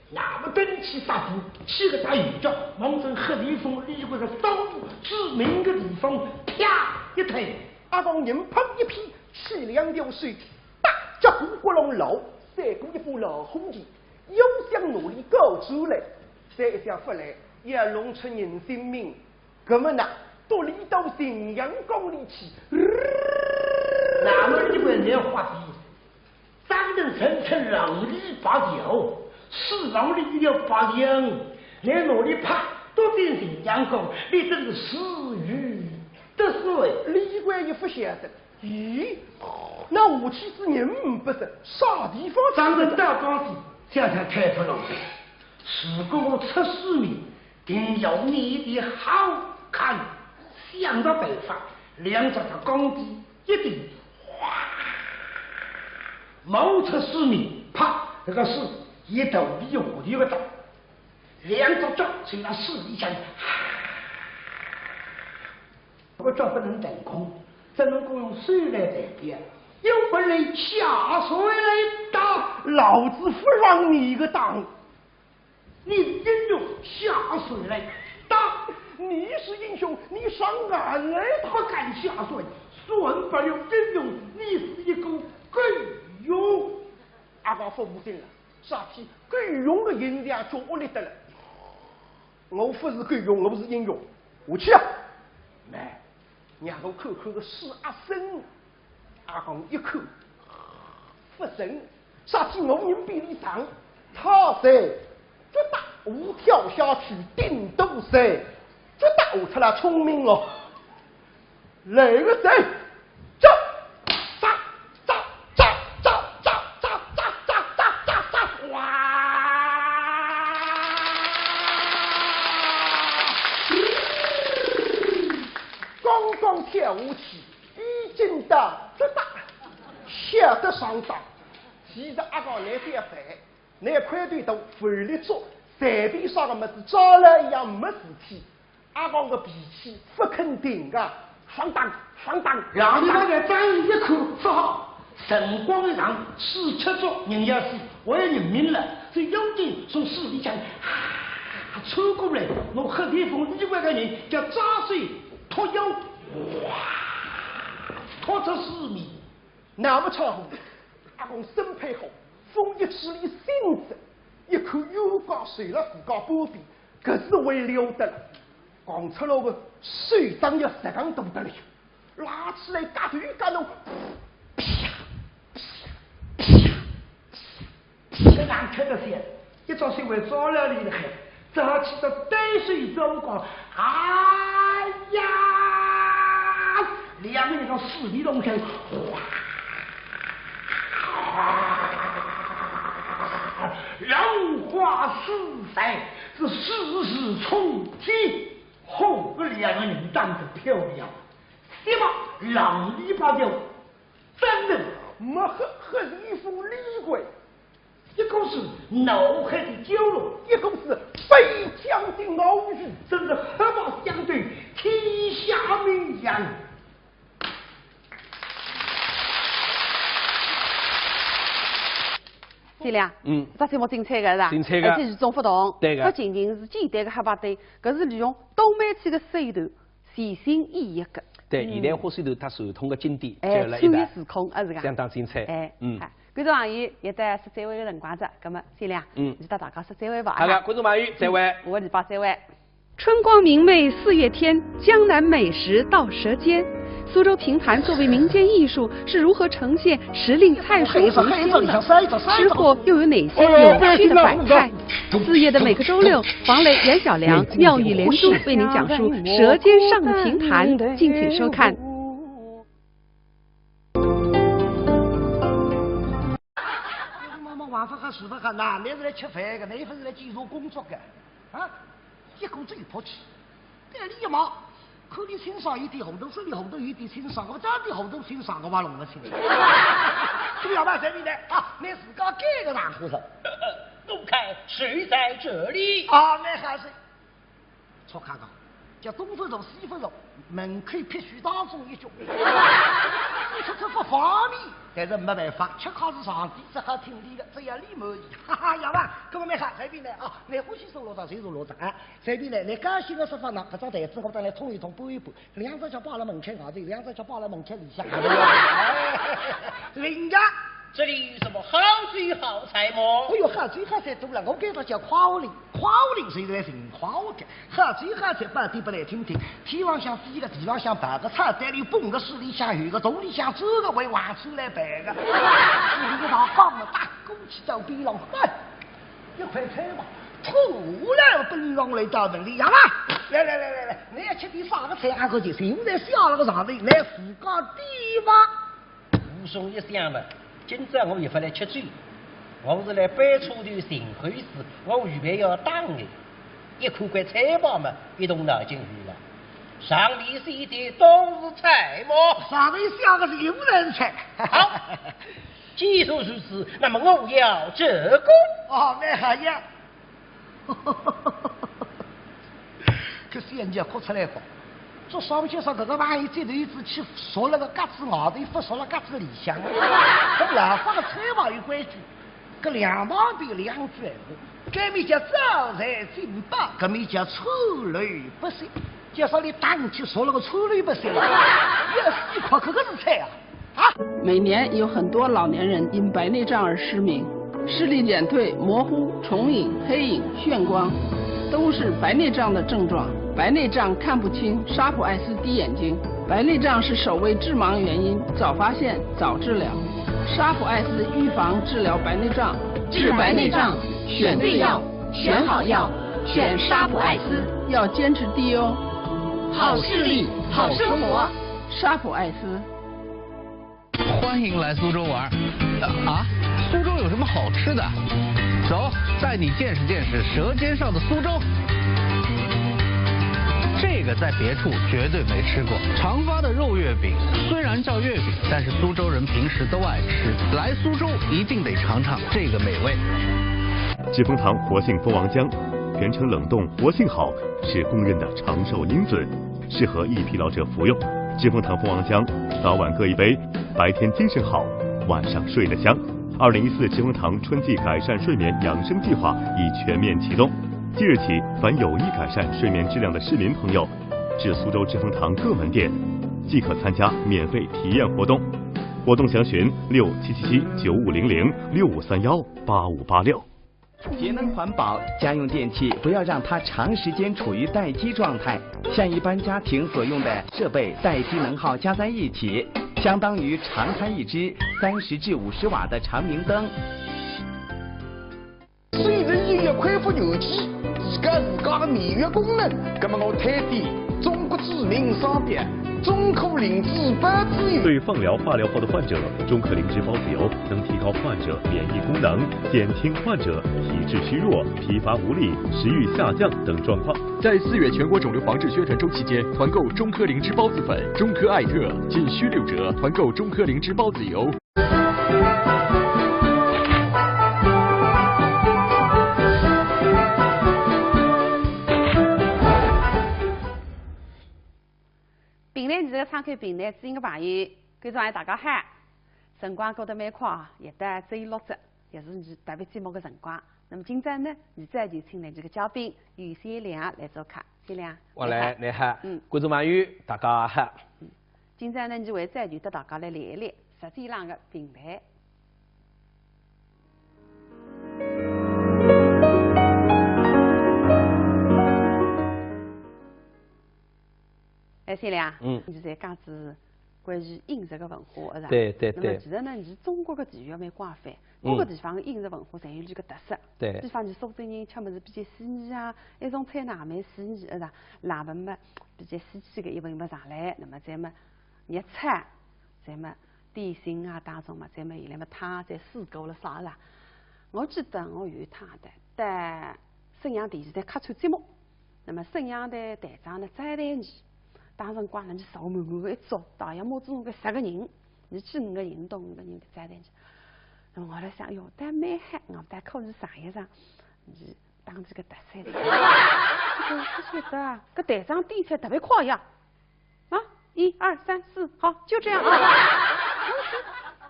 那么登起杀夫，起个大雨脚，往正黑李凤李逵的刀部致命的地方，啪一推，阿公人砰一劈，气2条水，大脚骨骨龙老，再过一副老红旗，又想努力搞出来，再一下发来，也弄出人性命，哥们呐！都离到新阳江里去，那么李逵来画笔，张人层层浪里8条，4浪里1条8两，来努力拍，都在新阳江，你真是死鱼得水。李逵也不晓得，咦，那武器之人不是啥地方？张人大高子，这才开不了。如果我出师命，定要你的好看。想到办法，两只的钢笔一顶，哗，冒出师命，啪，这个是一头比下头个大，两只脚在那水里向，这个脚不能腾空，只能够用水来代表，又不能下水来打，老子不让你个当，你真用下水来打。你是英雄，你上岸来，不敢下水，算不了英雄。你是一个够用。阿公父母定了，啥体够用的银两叫屋里得了。我不是够用，我不是应用。我去啊！来，让我看看个施阿生。阿公一口不成，啥体我人比你长，他在绝大我跳下去顶都谁，绝大我出来聪明哦。来个谁？走！跳舞起，已经到这大，吓得上当。其实阿公来点饭，那块对头饭里做，随便啥个么子招了一样没事体。阿公的脾气不肯定的，放荡。让你那个张一口说好，晨光一长，47桌人家是我也认命了，这有点从市里讲抽过来，我喝地方另外个人叫扎水脱腰。哇！拖出4米，那么长乎？阿公身配好，风一起里性子，一口油膏水了自家波比，可是为了得了。讲出了个水当要10缸多得了，拉起来嘎头嘎弄，这俺看得些，一早水为糟了里的海，早起到淡水走光，哎呀！2个人到4里龙山，荣华四彩，是世事重提。后个2个人长得漂亮，什么浪里八条，真的没和衣服李鬼，一个是脑海的蛟龙，一个是飞将的鳌鱼，真是黑马相对，天下名扬。天亮，这节目精彩个是吧？精彩个，而且与众不同。对个。不仅仅是简单个黑白对，搿是利用东北区个手段，全新演绎个。对，现代化手段它传统个经典，结合了一代，穿越时空，是个。相当精彩。观众朋友，也得说再会个辰光着，葛么天亮，就搭大家说再会吧。好的，观众朋友再会。我礼拜再会。春光明媚4月天，江南美食到舌尖。苏州评弹作为民间艺术，是如何呈现时令菜蔬红鲜的？吃货又有哪些有趣的摆菜？4月的每个周六，黄磊、袁小良妙语连珠为您讲述《舌尖上的评弹》，敬请收看。晚上和睡不好，男的是来吃饭的，女的是来介绍工作的，啊，一股嘴泼气，这立马。看你欣赏一点红豆，手里红豆有点欣赏，我长点红豆欣赏，我把弄不清。这要办这边的啊，你自个改个哪户头？我看谁在这里？啊，那还是错看讲，叫东分肉、西分肉，门口必须当中一脚。你说这不方便，但是没办法，吃糠是上帝，只好听你的，只要你满意。哈哈，要吧？各位没看这边呢啊，你欢喜收罗上谁收罗上啊？这边呢，你高兴的说法呢，搿张台子我等来冲一冲，拨一拨，2只脚摆了门口外头，2只脚摆了门口里向。人家。这里有什么好水好菜吗？哎呦，好水好菜多了，我给他叫夸我哩，夸我哩谁来人夸我的？好水好菜半天不来听听，天上向飞个，地上向爬个，菜单里蹦个，水里向游个，洞里向走个，为往出来摆个。这里头放了大锅去到边上，一块菜嘛，突然奔上来到门里，呀嘛，来，你要吃点啥个菜还可以？现在下了个上头，来自家地嘛。无松一想嘛。今朝我也不来吃醉，我是来摆出头寻回事，我预备要打的。一看块菜包嘛，一动脑筋去了。上里写的都是菜么？上里下个是有人菜。好，既说如此，那么我要这个。哦，那还要。可是人家哭出来过。这上去说，这个万一这头一只去说了个嘎子外头，不说了嘎子里向，跟老方的菜房有关系。搿两旁边2句闲话，搿面叫招财进宝，搿面叫臭lø不赊。就说你打你去说了个臭lø不赊了，要死快，搿个是菜啊！每年有很多老年人因白内障而失明，视力减退、模糊、重影、黑影、眩光，都是白内障的症状。白内障看不清，沙普艾斯滴眼睛。白内障是首位致盲原因，早发现早治疗。沙普艾斯预防治疗白内障，治白内障选对药，选好药，选沙普艾斯，要坚持滴哦。好视力，好生活，沙普艾斯。欢迎来苏州玩啊！苏州有什么好吃的？走，带你见识见识舌尖上的苏州。这个在别处绝对没吃过。长发的肉月饼，虽然叫月饼，但是苏州人平时都爱吃。来苏州一定得尝尝这个美味。致丰堂活性蜂王浆，全程冷冻，活性好，是公认的长寿因子，适合易疲劳者服用。致丰堂蜂王浆，早晚各一杯，白天精神好，晚上睡得香。2014致丰堂春季改善睡眠养生计划已全面启动。即日起，凡有意改善睡眠质量的市民朋友，至苏州致丰堂各门店，即可参加免费体验活动。活动详询6777-9500-6531-8586。节能环保，家用电器不要让它长时间处于待机状态，像一般家庭所用的设备待机能耗加在一起，相当于常开一支30至50瓦的长明灯。虽然音乐恢复牛气，自家的免疫功能，那么我推荐中国知名商品中科灵芝孢子油。对放疗、化疗后的患者，中科灵芝孢子油能提高患者免疫功能，减轻患者体质虚弱、疲乏无力、食欲下降等状况。在4月全国肿瘤防治宣传周期间，团购中科灵芝孢子粉、中科艾特仅需6折，团购中科灵芝孢子油。平台这个参考平台知音的朋友，观众大家好，辰光过得蛮快啊，也得只有6折，也是你特别节目的辰光。那么今朝呢，现在就请来这个嘉宾于先亮来做客。先亮，我来，你好，观众朋友大家好。今朝呢，就为再就和大家来聊一聊实际上的平台。先亮，你在讲是关于饮食的文化，是吧？对。那么其实呢，是中国的地域蛮广泛，各个地方的饮食文化侪有这个特色。对。比方就苏州人吃么子比较细腻啊，一种菜呢蛮细腻，是吧？辣粉嘛比较细细的一份上来，那么再么热菜，再么点心啊当中嘛，再么伊拉么汤再水果了啥是吧？我记得我有一趟在沈阳电视台客串节目，那么沈阳的台长呢张台你。当辰光呢，你坐满满个一桌，大约么子个10个人，你去5个人到5个人站在去。那么我来想，哟，但蛮嗨，我但考虑啥意思？你当这个特色的。这个不晓得啊，搿台长点菜特别快呀，啊，1、2、3、4，好，就这样啊。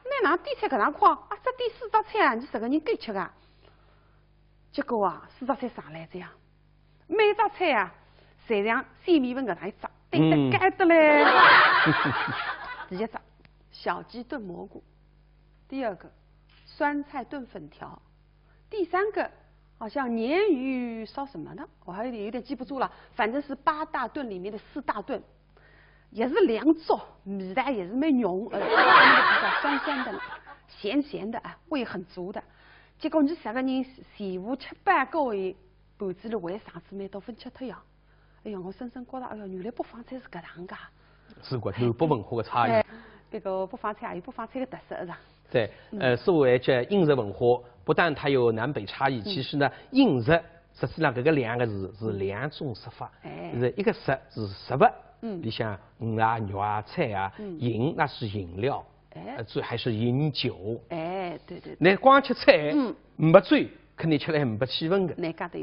那哪点菜搿能快啊？只点4道菜啊，你10个人够吃个？结果啊，4道菜上来这样，每道菜啊，侪像鲜米粉搿能一只。对得该的嘞。第一只小鸡炖蘑菇，第2个酸菜炖粉条，第3个好像鲶鱼烧什么呢？我还有点记不住了，反正是8大炖里面的4大炖，也是2桌，味道也是蛮浓，比较酸酸的，咸咸的啊，味很足的。结果你10个人前后吃8个位，盘子里为啥子蛮多分吃脱呀？哎呀，我深深觉得，哎呀，原来北方菜是搿样噶。是个南北文化的差异。这个北方菜也有北方菜的特色，是吧？对，所谓这饮食文化，不但它有南北差异，其实呢，饮食实际上搿个2个字是2种说法。是一个食是食物，里向鱼啊、肉啊、菜啊，饮那是饮料，醉还是饮酒。对。那光吃菜，没醉。肯定吃来没气氛的，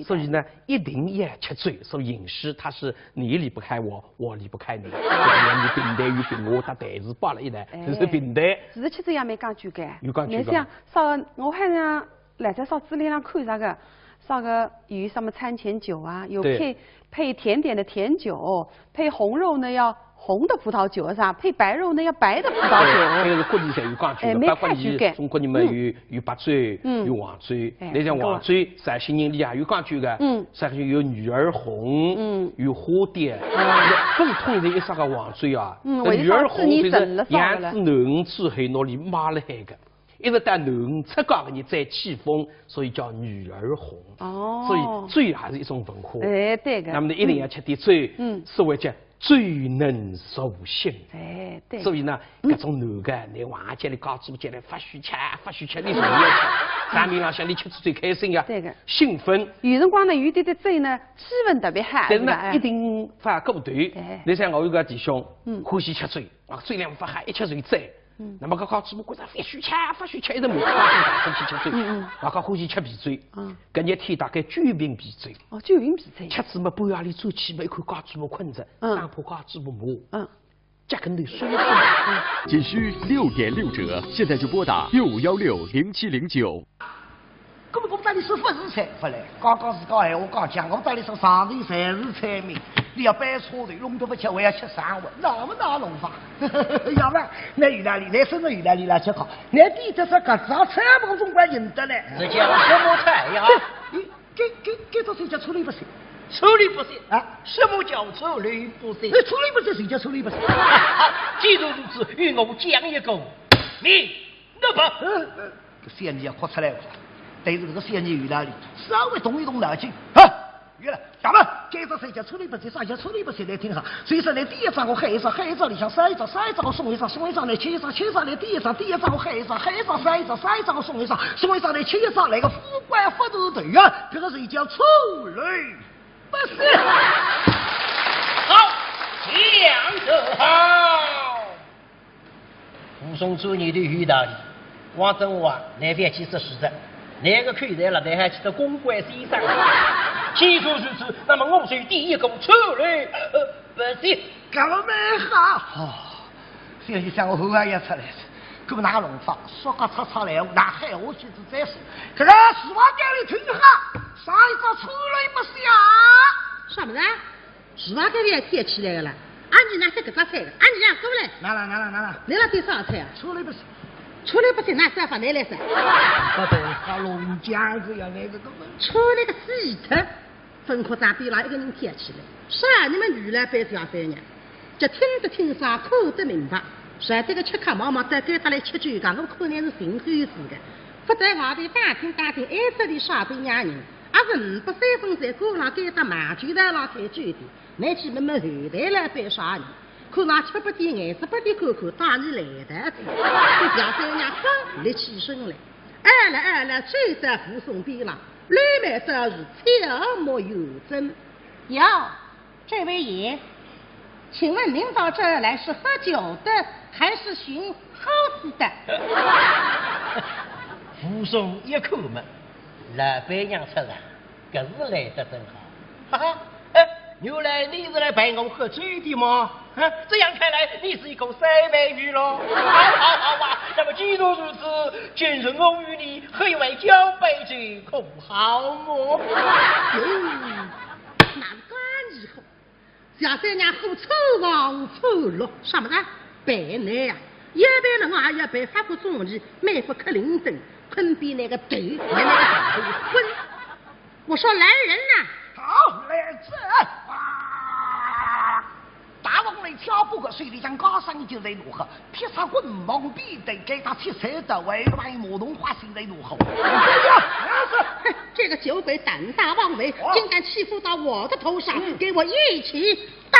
所以呢，一定要吃醉。所以饮食它是你离不开我，我离不开你。你平台与平我，它台词摆了一台，这是平台。其实吃这样蛮讲究的。有讲究。你像烧，我还像来在烧资料上看啥个，烧个有什么餐前酒啊，有配甜点的甜酒，配红肉呢要红的葡萄酒啥，配白肉呢要白的葡萄酒。那个是各地侪有讲究的，包括你中国人们有白醉，有黄醉。你像黄醉，陕西人里也有讲究的。陕西有女儿红，有花蝶，不是统一一啥个黄醉啊。女儿红就是样子嫩之后，那里抹了海个。一直到嫩出高的你再起风，所以叫女儿红。哦，所以醉还是一种文化。哎，对个。那么呢，一定要吃点醉。所谓叫醉能入心。哎，对。所以呢，各种男的，你晚节里搞猪节里发虚吃，你什么要吃？三明浪向你吃最开心呀。对个。兴奋。有辰光呢，有点醉呢，气氛特别嗨。但是呢，一定发觉不对。你像我有个弟兄，欢喜吃醉，醉量发嗨，一吃醉醉。那么搞搞猪，觉着发虚吃，一直没大声去吃醉。搞欢喜吃皮醉。搿日天大概9瓶皮醉。哦，9瓶皮醉。吃子嘛，半夜里走起嘛，一看搞猪没困着，生怕搞猪不麻。加根头水。仅需6.6折，现在就拨打65160709。根本我们这里是不是菜，不来，刚刚是讲闲话刚讲，我们这里是上头才是菜名。你要摆车头，弄得不吃，我要吃3碗，那么大弄法？要不然，那意大利，那甚至意大利来吃好，那地这是搿只菜我总归认得嘞。是叫什么菜呀？给到谁叫处理不行？处理不行啊？什么叫处理不行？处理不行，谁叫处理不行？既然如此，与我讲一个，你那么，先要哭出来了。对着这个仙女意大利，稍微动一动脑筋，原来咱们接着谁叫处理不行，啥叫处理不行来听上。所以说呢，第一张我黑一张，黑一张里向塞一张，塞一张我送一张，送一张来切一张，切一张来第一张，第一张我黑一张，黑一张塞一张，塞一张我送一张，送一张来切一张来个副官副头队啊，这个是叫处理不行。好，讲得好。武松做你的意大利，王正华那边其实是的。那个口袋了，那还记得公关先生。既然如此，那么我是第一个处理，不行，干嘛没好？现在像我后半夜出来，搿么哪弄法？说个吵来，那海我去就再说。这个希望店里听好，上一个处理不行。什么呢？希望店里贴起来了。你拿些搿只菜的，你让过来。拿。你那点啥菜啊？处理不行。处理不行，那办法你来噻。不对，他龙江子呀，那个根本处理个死特，分科长比那一个人贴起来。是啊，你们原来班小三娘，就听得听啥，看得明白。是这个吃糠毛毛再给他来吃酒讲，我可能是寻口子的。不在外头打听，挨这里耍对伢人，人不3分在锅上给他麻酒台上开酒的，那去慢慢后台来办啥人。看上吃不点，眼子不点看看，当你来的子，小三娘刚立起身来，二了，追在扶松边上，里面这是悄默有声。哟，这位爷，请问您到这儿来是喝酒的，还是寻猴子的？扶松一口嘛，老板娘出来，可是来得真好，哈哈。原来你是来陪我喝酒的吗？这样看来你是一个三美女喽。好啊，那么既然如此，今日我与你喝一碗交杯酒，可好么？哪个以后小三娘喝臭王臭落，什么呢？白奶呀，一杯人也要被发过中意，每副克林顿，坤比那个头，那个昏。我说来人呐！好，来这大王来挑不过水里将高山就在如何？披上棍芒必得给他切菜的为外马龙花心在如何？这个酒鬼胆大妄为，竟敢欺负到我的头上，给我一起打！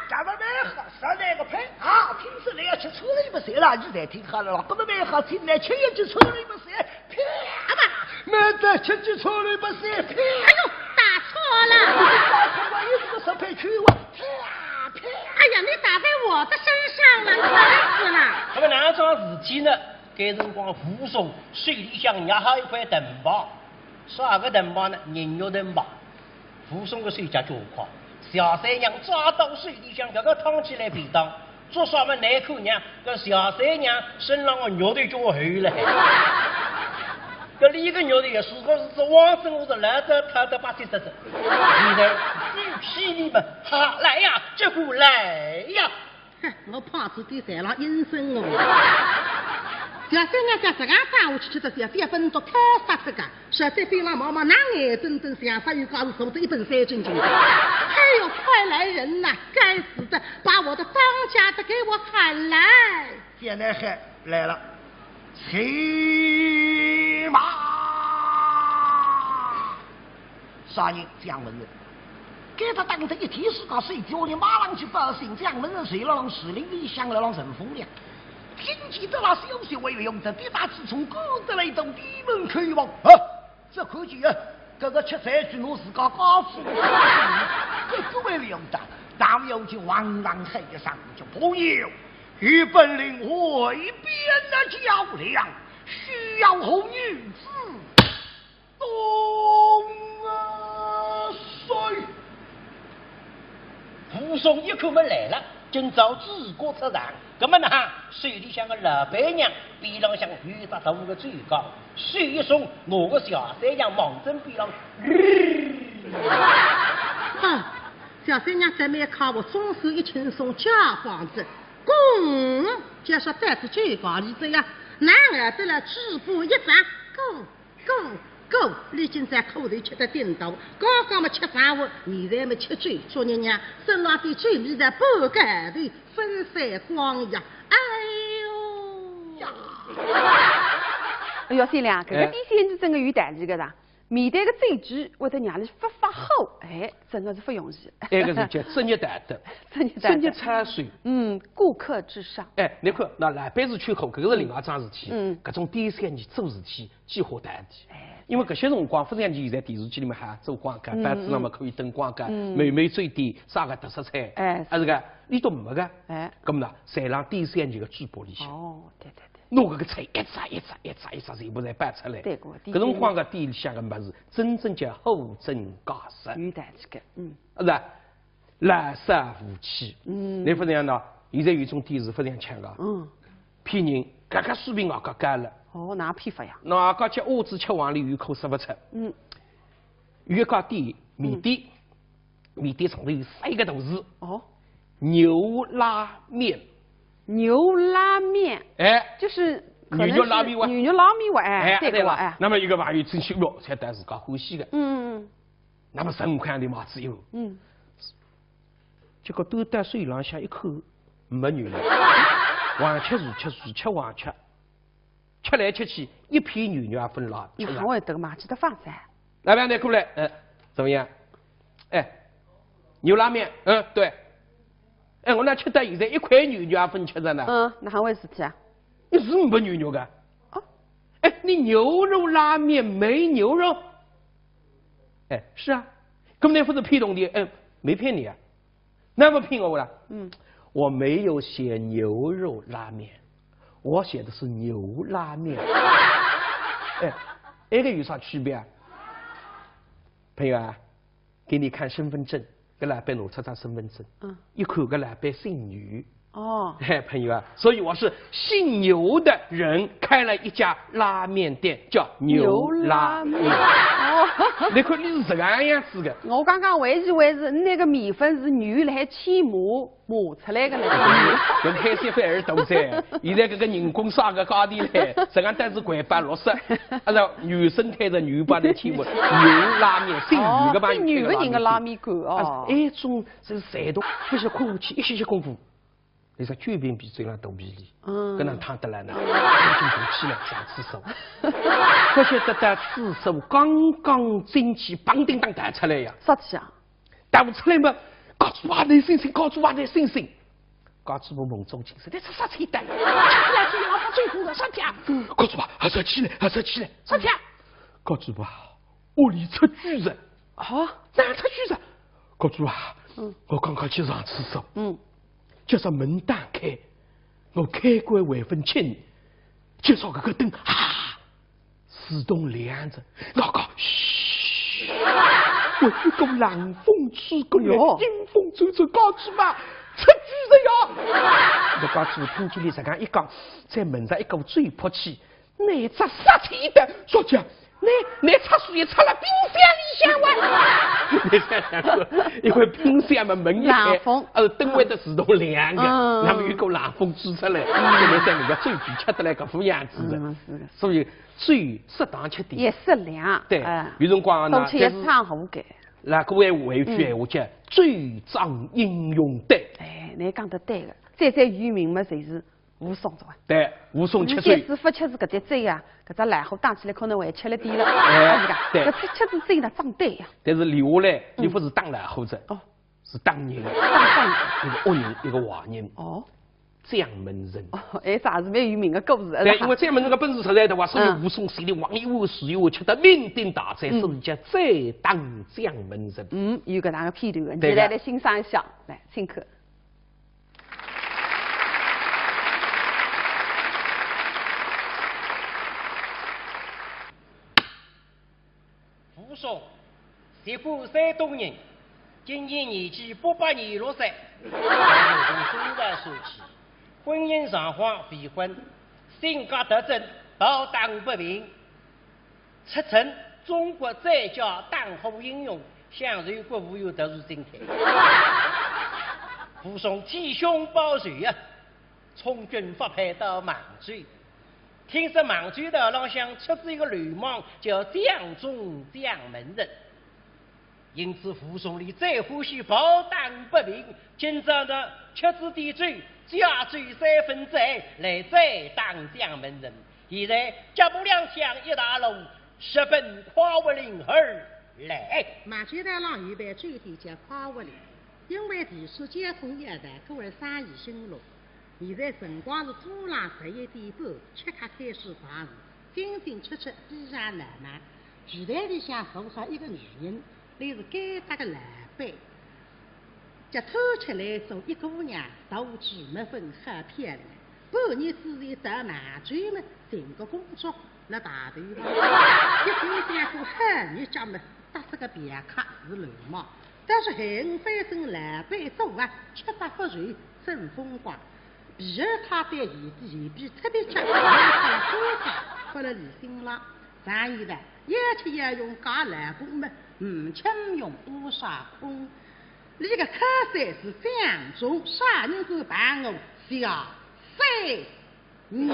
咱们没喝上那个牌啊！平时你要去处理不行了，你再听好了，根本没喝，进来吃一句处理不行，啪吧，没得吃句处理不行，啪！哎呦，打错了！我一直是配区我，啪！哎呀，你打在我的身上了，烦死了！那么哪桩事体呢？该辰光扶松水里向压好一块藤包，啥个藤包呢？人肉藤包。扶松的水家就快，小三娘抓到水里向，这个烫起来便当，做啥么难口娘？这小三娘身上的肉都叫我厚了。这里一个肉的也是个是王生，我是来着他的把这这，里头喜你们，哈，来呀，这股来呀！我怕子的在了阴森哦。小三娘家这个上午去的小飞分都开发这个，实在非让妈妈拿眼睁睁想法又告诉手的一本三斤斤的。哎呦，快来人呐！该死的，把我的当家的给我喊来！现在喊来了，骑马！啥人？蒋文人。给他当成一提示告谁叫你马上去报信，蒋文人谁了让士林里响了让陈风亮。听见的那消息，为了用这抵达自从古得来到地门开往啊！这可见啊，这个吃菜去我是个高子，这为了用的，当有就往往黑上就朋友，与本领会边的较量，需要红女子东水。武松一口门来了，今朝治国出场，那么呢，手里像个老白娘，边浪像鱼扎头个最高，手一松，我个小三娘忙针边浪。小三娘准备靠我松手一轻松家房子，公就说带着最高里子呀，男儿得了止步一掌，够，历经在口里吃的顶头，刚刚嘛吃上午，现在嘛吃嘴，昨日娘身上的嘴里在半盖头分散光呀，哎呦呀！哎呦，三娘，搿个第三季真的有代志个噻。面对个追剧，会得让你发好，哎，真的是不容易。那个是叫职业道德，职业产税。顾客至上。哎，你看，那老板是缺口，搿个是另外一桩事体。搿种第三季做事体计划大点。因为搿些辰光，忽然间现在电视机里面还做广告，板子上面可以登广告，美美最低啥个特色菜，还是个你都没个，搿么呢，侪让第三季个剧本里向。哦，对。拿搿个菜一只全部侪摆出来。对个。搿辰光个店里向个物事，真正叫货真价实。有代志个，是吧？垃圾武器。你忽然呢，现在有一种店是非常强个，骗人，搿个水平啊，搿干了。哦，哪批发呀？那搿叫鸭子吃黄鹂鱼口说不出。有一家店面店上头有3个大字。哦。牛拉面。牛拉面，哎，就是牛肉拉面碗，牛肉拉面碗，哎，对吧？哎，那么一个朋友真羞辱，才带自家欢喜的。那么15块的麻子油，结果都在水浪向一口没牛了，黄吃如吃黄吃，吃来吃去一片牛肉也分了。你还会得嘛？记得放噻。老板，你过来，怎么样？哎，牛拉面，对。哎，我那吃的现在1块牛肉也分吃着呢。哪行回事体啊？你是没牛肉的？哎，你牛肉拉面没牛肉？哎，是啊，根本不是骗东的，没骗你啊，那么骗我了？我没有写牛肉拉面，我写的是牛拉面。哎，这个有啥区别啊？朋友啊，给你看身份证。搿老板拿出张身份证，一看搿老板姓牛。哦，朋友啊，所以我是姓牛的人开了一家拉面店，叫牛拉面。哦，你看你是这个样子的。我刚刚为是那个米粉是牛来起磨出来的了。跟开心会儿都在，现在搿个人工啥个高低嘞，实际上但是660，按照女生开着牛把的起磨，牛拉面姓牛的吧？姓牛的人的拉面馆哦。一种是山东，不是看下去一些功夫。你说卷饼比嘴上大比例，跟那烫得来呢，已经不起了，想吃手。可晓得的吃手刚刚蒸汽梆叮当弹出来呀，啥气啊？弹出来嘛，搞出哇的星星，搞出哇的星星，搞出我梦中情深，你吃啥菜蛋？吃来吃老把最苦的啥天？搞出吧，还是起来，啥天？搞出吧，屋里出巨人。好，哪出巨人？搞出吧，我刚刚去上厕所，叫上门打开，我开关未分清，介绍个灯自动亮着，我讲嘘，我一股冷风吹过来，阴风阵阵，告诉嘛，出巨人呀！我告诉听经理这样一讲，在门上一股嘴泼气，哪只杀气的？说讲你插水也插了冰箱里向哇！你想想说，因为冰箱嘛门一开，灯会得自动亮的，那么有个冷风吹出来，就会在那个嘴皮吃得来个副样子的。所以水适当吃点，也适量。对，有辰光呢，冬天也唱好个。那各位话一句闲话讲，最长应用对。哎，你讲得对个，最有名嘛，就是武松的哇。对，武松吃水。师傅吃是搿只嘴啊，搿只烂货打起来可能会吃了点了，是噶。搿吃子嘴呢长对呀。但是留下来，你不是当烂货子，哦，是当人，一个恶人，一个坏人。哦。将门人。哦，哎，啥是蛮有名的故事。对，因为将门人的本事实在的话，所以武松心里王一武、史一武吃得酩酊大醉，所以叫再当将门人。有个那个片段，你来欣赏一下，来请客。武松，媳妇山东人，今年年纪826岁，从生的说起，婚姻状况未婚，性格特征高档不平，出身中国最佳当红英雄，享受国务院特殊津贴。武松鸡胸抱拳啊，从军发配到邙州。听说邙州道浪向出自一个流氓，叫蒋中蒋门人，因此武松里最欢喜抱党不平，今朝的吃子点酒，加酒3分醉，来再当蒋门人。现在脚步两相一大路，直奔夸武岭而来。邙州道浪预备酒店叫夸武岭，因为地处交通要道，各位生意兴隆。现在辰光是早浪11点半，吃客开始办事，进进出出，比上难买。剧台里向坐上一个女人，那是该搭个老板。脚偷吃来做一姑娘，斗志没分，很漂亮。半年之前到邙州嘛，寻个工作，那大头上，一心想做汉女家嘛，搭是个别客是流氓，但是害我反正老板做啊，吃法不软，真风光。皮儿他对前皮特别吃，他了多少，发了李心了。上一代要吃要用假老公们，吃用多少空。你个可算是蒋中杀人之办我小3年。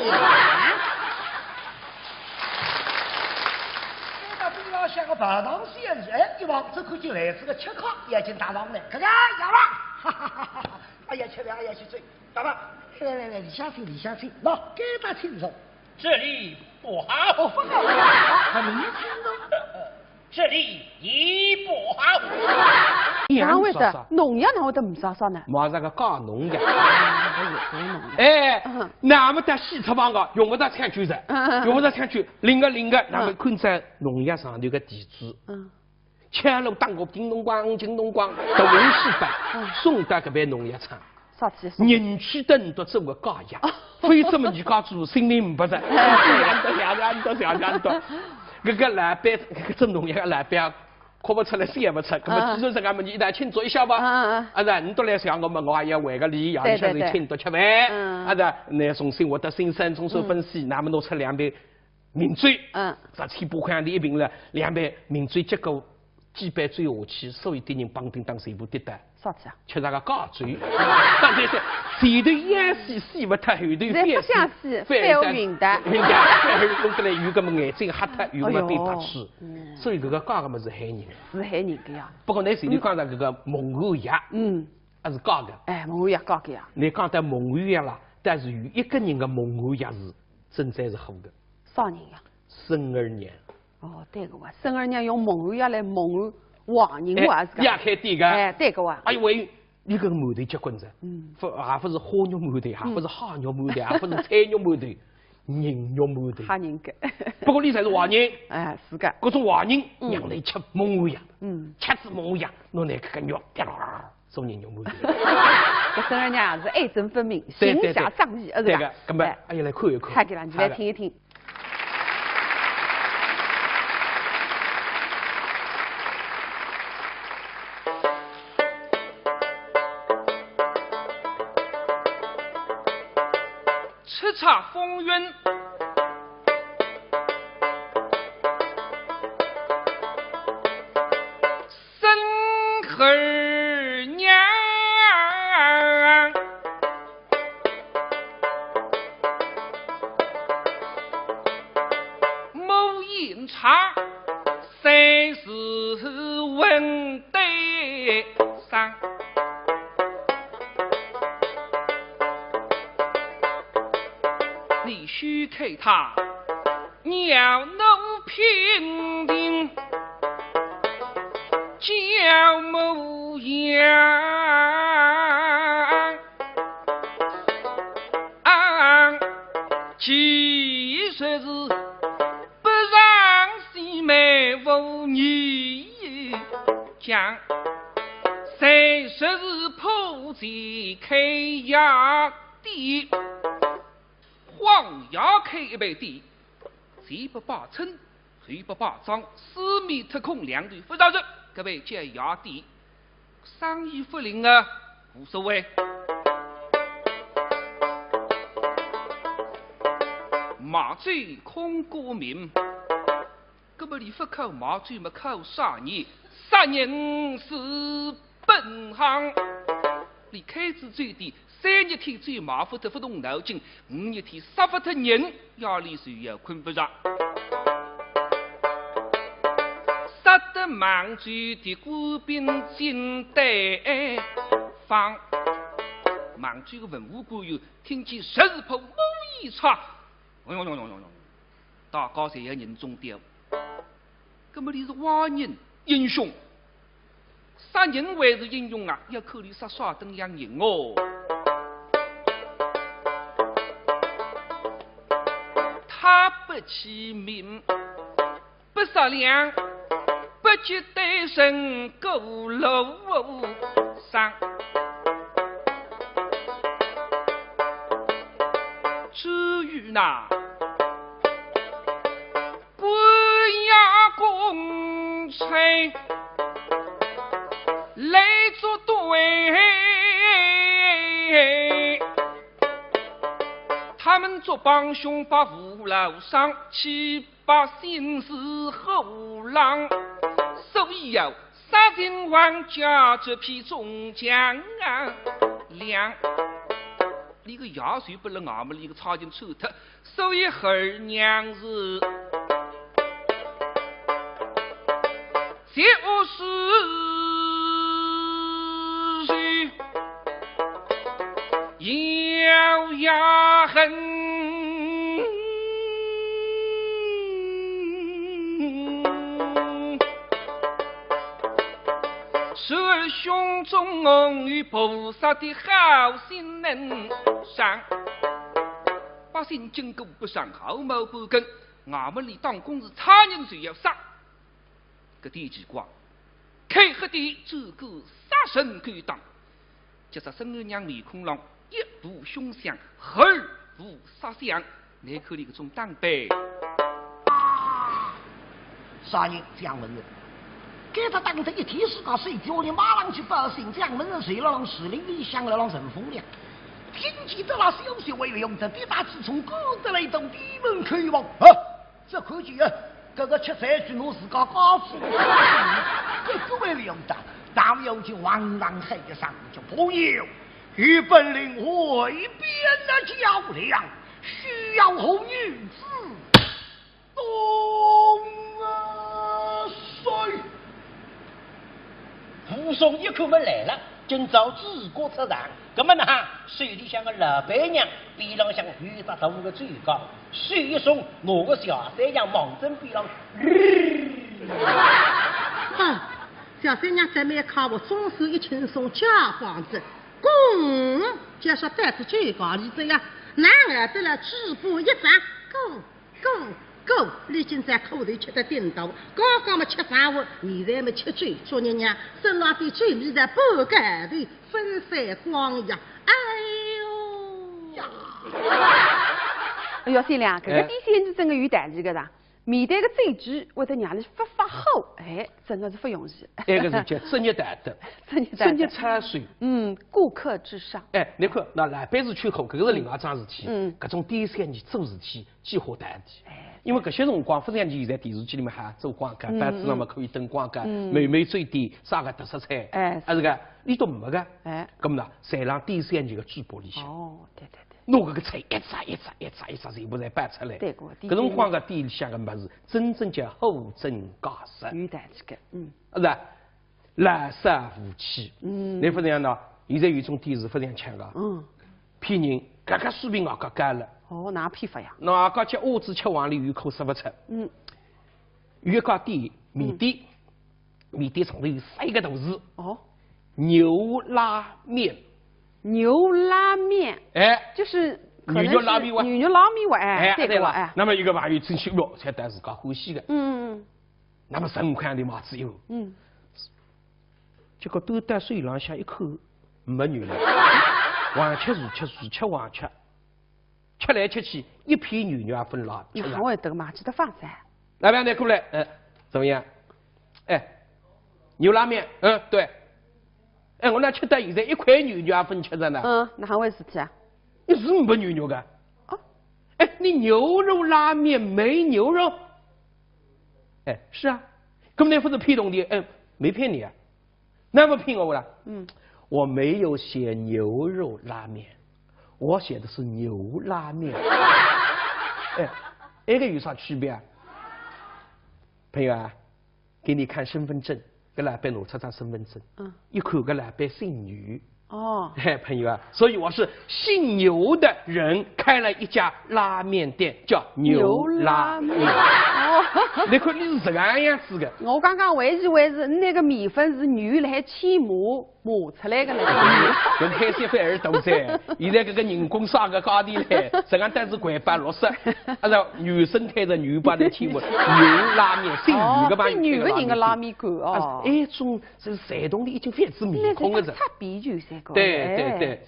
这个像个白糖仙子，哎，一望这口进来是个吃客，眼睛大王的，看看哑巴，哈哈哈哈！哎呀，吃两呀去追，哑巴。来，李相信，喏，给他听说。这里不好，不好，很年轻的。这里也不好。哪会的？农药哪会得唔少少呢？马上个搞农药。哎，那么得西厨房个用不着抢救的，用不着抢救，另个，那么看在农药上头个地址。前路当个京东光，到文西班，送到搿边农药厂。人气的你都做个假药，非这么你家主心里不着，两多，这个老板，这农药老板看不出来，写不出，那么记住这个么，你一旦请坐一下吧，你都来想我们，我也要为个礼，要下子请多吃饭，那从生活的新生综合分析，那么弄出2杯名醉，这700块的一瓶了，2杯名醉，结果几杯醉下去，所有的人绑定当全部跌倒。啥子啊？吃那个假醉，但是前头演戏死不脱，后头反戏，反晕的，弄得来有个么眼睛瞎脱，有个么被白痴，所以这个假个么是害人，是害人的呀。不过你前头讲的这个蒙古药，还是假的。哎，蒙古药假的呀。你讲的蒙古药啦，但是有一个人的蒙古药是真在是好的。啥人呀？孙二娘。哦，对个哇，孙二娘用蒙古药来蒙古。王人话是个，也开店个，哎，对个哇。哎呦喂，你个馒头结棍子，还不是花肉馒头，还不是虾肉馒头，还不是菜肉馒头，人肉馒头。吓人个。不过你才是华人，哎，是个。各种华人让来吃蒙古药，吃子蒙古药，弄来个肉，送人肉馒头。这孙二娘也是爱憎分明，行侠仗义，是个。根本，哎呀，来看一看。看给了，你来听一听。叱咤风云，问对上。你须看他鸟怒平定叫模样，其实是不让西妹无你讲，谁说是破贼开衙地，黄衙开一杯地，谁不把称，谁不把账，四面特空两队不饶人，各位叫衙地，商议不灵啊，无所谓。马醉空过民，根本你不靠马醉，没靠杀人，杀人是本行。你开支最低，3日天最马不得不动脑筋，5日天杀不得人，压力是要困不着。杀得马醉的官兵进得放，马醉的文武官员听见十日破某一场。大家侪要人中雕，根本你是蛙人英雄，杀人还是英雄啊？要考虑杀耍等样人哦。他不起名，不杀良，不及对身勾楼上。至于那官衙公差来作对，他们做帮凶把父老伤，七把心思后浪，所以要杀人亡家这批中将啊两。一个牙水不能俺们一个差劲臭特，所以儿娘是就是咬牙恨，是胸中与菩萨的好心人上，百姓经过不上，毫毛不根。俺们里当公是差人谁要杀？个第几卦，开黑的这个杀神敢当，接着生儿娘面孔浪，一步凶相，二步杀相，你看你个种当呗。杀人将门人。给他当成一天是个睡觉的，马上去报信，将门人睡了让士林里响了让神风亮。听见的那消息为了用着抵达自从各得来到地门开望啊，这可见啊，这个七彩军我是个高子，各为了用的，当有就汪汪黑的上就朋友，与本领会边的较量，需要红女子东水。武松一口门来了，今朝治国出场，那么呢，手里像个老白娘，边浪像鱼扎头个最高，手一松，我个小三娘忙正边浪。小三娘准备靠我松手一轻松假房子，公就说带着最高里子呀，男儿得了止步一掌，够，历经在口头吃的顶头，刚刚嘛吃饭碗，现在嘛吃嘴，昨日娘身上的嘴里在半盖头分散光呀，哎呦呀！哎呦，新娘，搿个底线是真的有代志个噻。面对个罪举，会得让你发好，哎，真的是不容易。那个是叫职业道德，职业产税。顾客至上。哎，你看那老板是缺口，搿个是另外一桩事体。搿种第三年做事体计划大点。因为搿些辰光，忽然间现在电视机里面还做广告，板子上面可以登广告，美美最低啥个特色菜，还是个你都没个，咁么呢，侪让第三年个主播里向。哦，对。拿搿个菜一只全部侪摆出来。对个。搿辰光个店里向个物事，真正叫货真价实。有代志个，是吧？滥杀无欺。你不这样呢？现在有一种电视非常强的，骗人，个水平个高了。哦，哪骗法呀？那个叫鸭子吃黄鹂鱼口说不出。有一家店，面店，面店上头有3个大字。哦。牛拉面。牛拉面。哎。就是牛肉拉面碗。牛肉拉面碗。哎，对了。哎。那么一个朋友真修了，才带自家欢喜的。那么15块的嘛只有。结果都带水浪向一口没牛了，黄吃如吃，如吃黄吃，吃来吃去一片牛肉也分了。你还会得嘛？记得放噻。老板，你过来，怎么样？哎，牛拉面，对。哎，我那吃到现在1块牛肉也分吃着呢。那还会事体啊？你是没牛肉的？哎，你牛肉拉面没牛肉？哎，是啊，根本不是骗东的，没骗你啊。那么骗我了？我没有写牛肉拉面，我写的是牛拉面。哎，这个有啥区别啊？朋友啊，给你看身份证，搿老板拿出张身份证，一看搿老板姓牛。哦，朋友啊，所以我是姓牛的人开了一家拉面店，叫牛拉面。哦，你看你是这个样子的。我刚刚以为是那个米粉是牛来起磨出来的了。跟海鲜饭儿都在，现在这个人工啥个高低嘞，实际上但是管办落实，按照女生开着牛把的起磨，牛拉面姓牛的吧？姓牛的人的拉面馆哦。哎，种是山东的已经非是面孔的人。差别就噻个。对。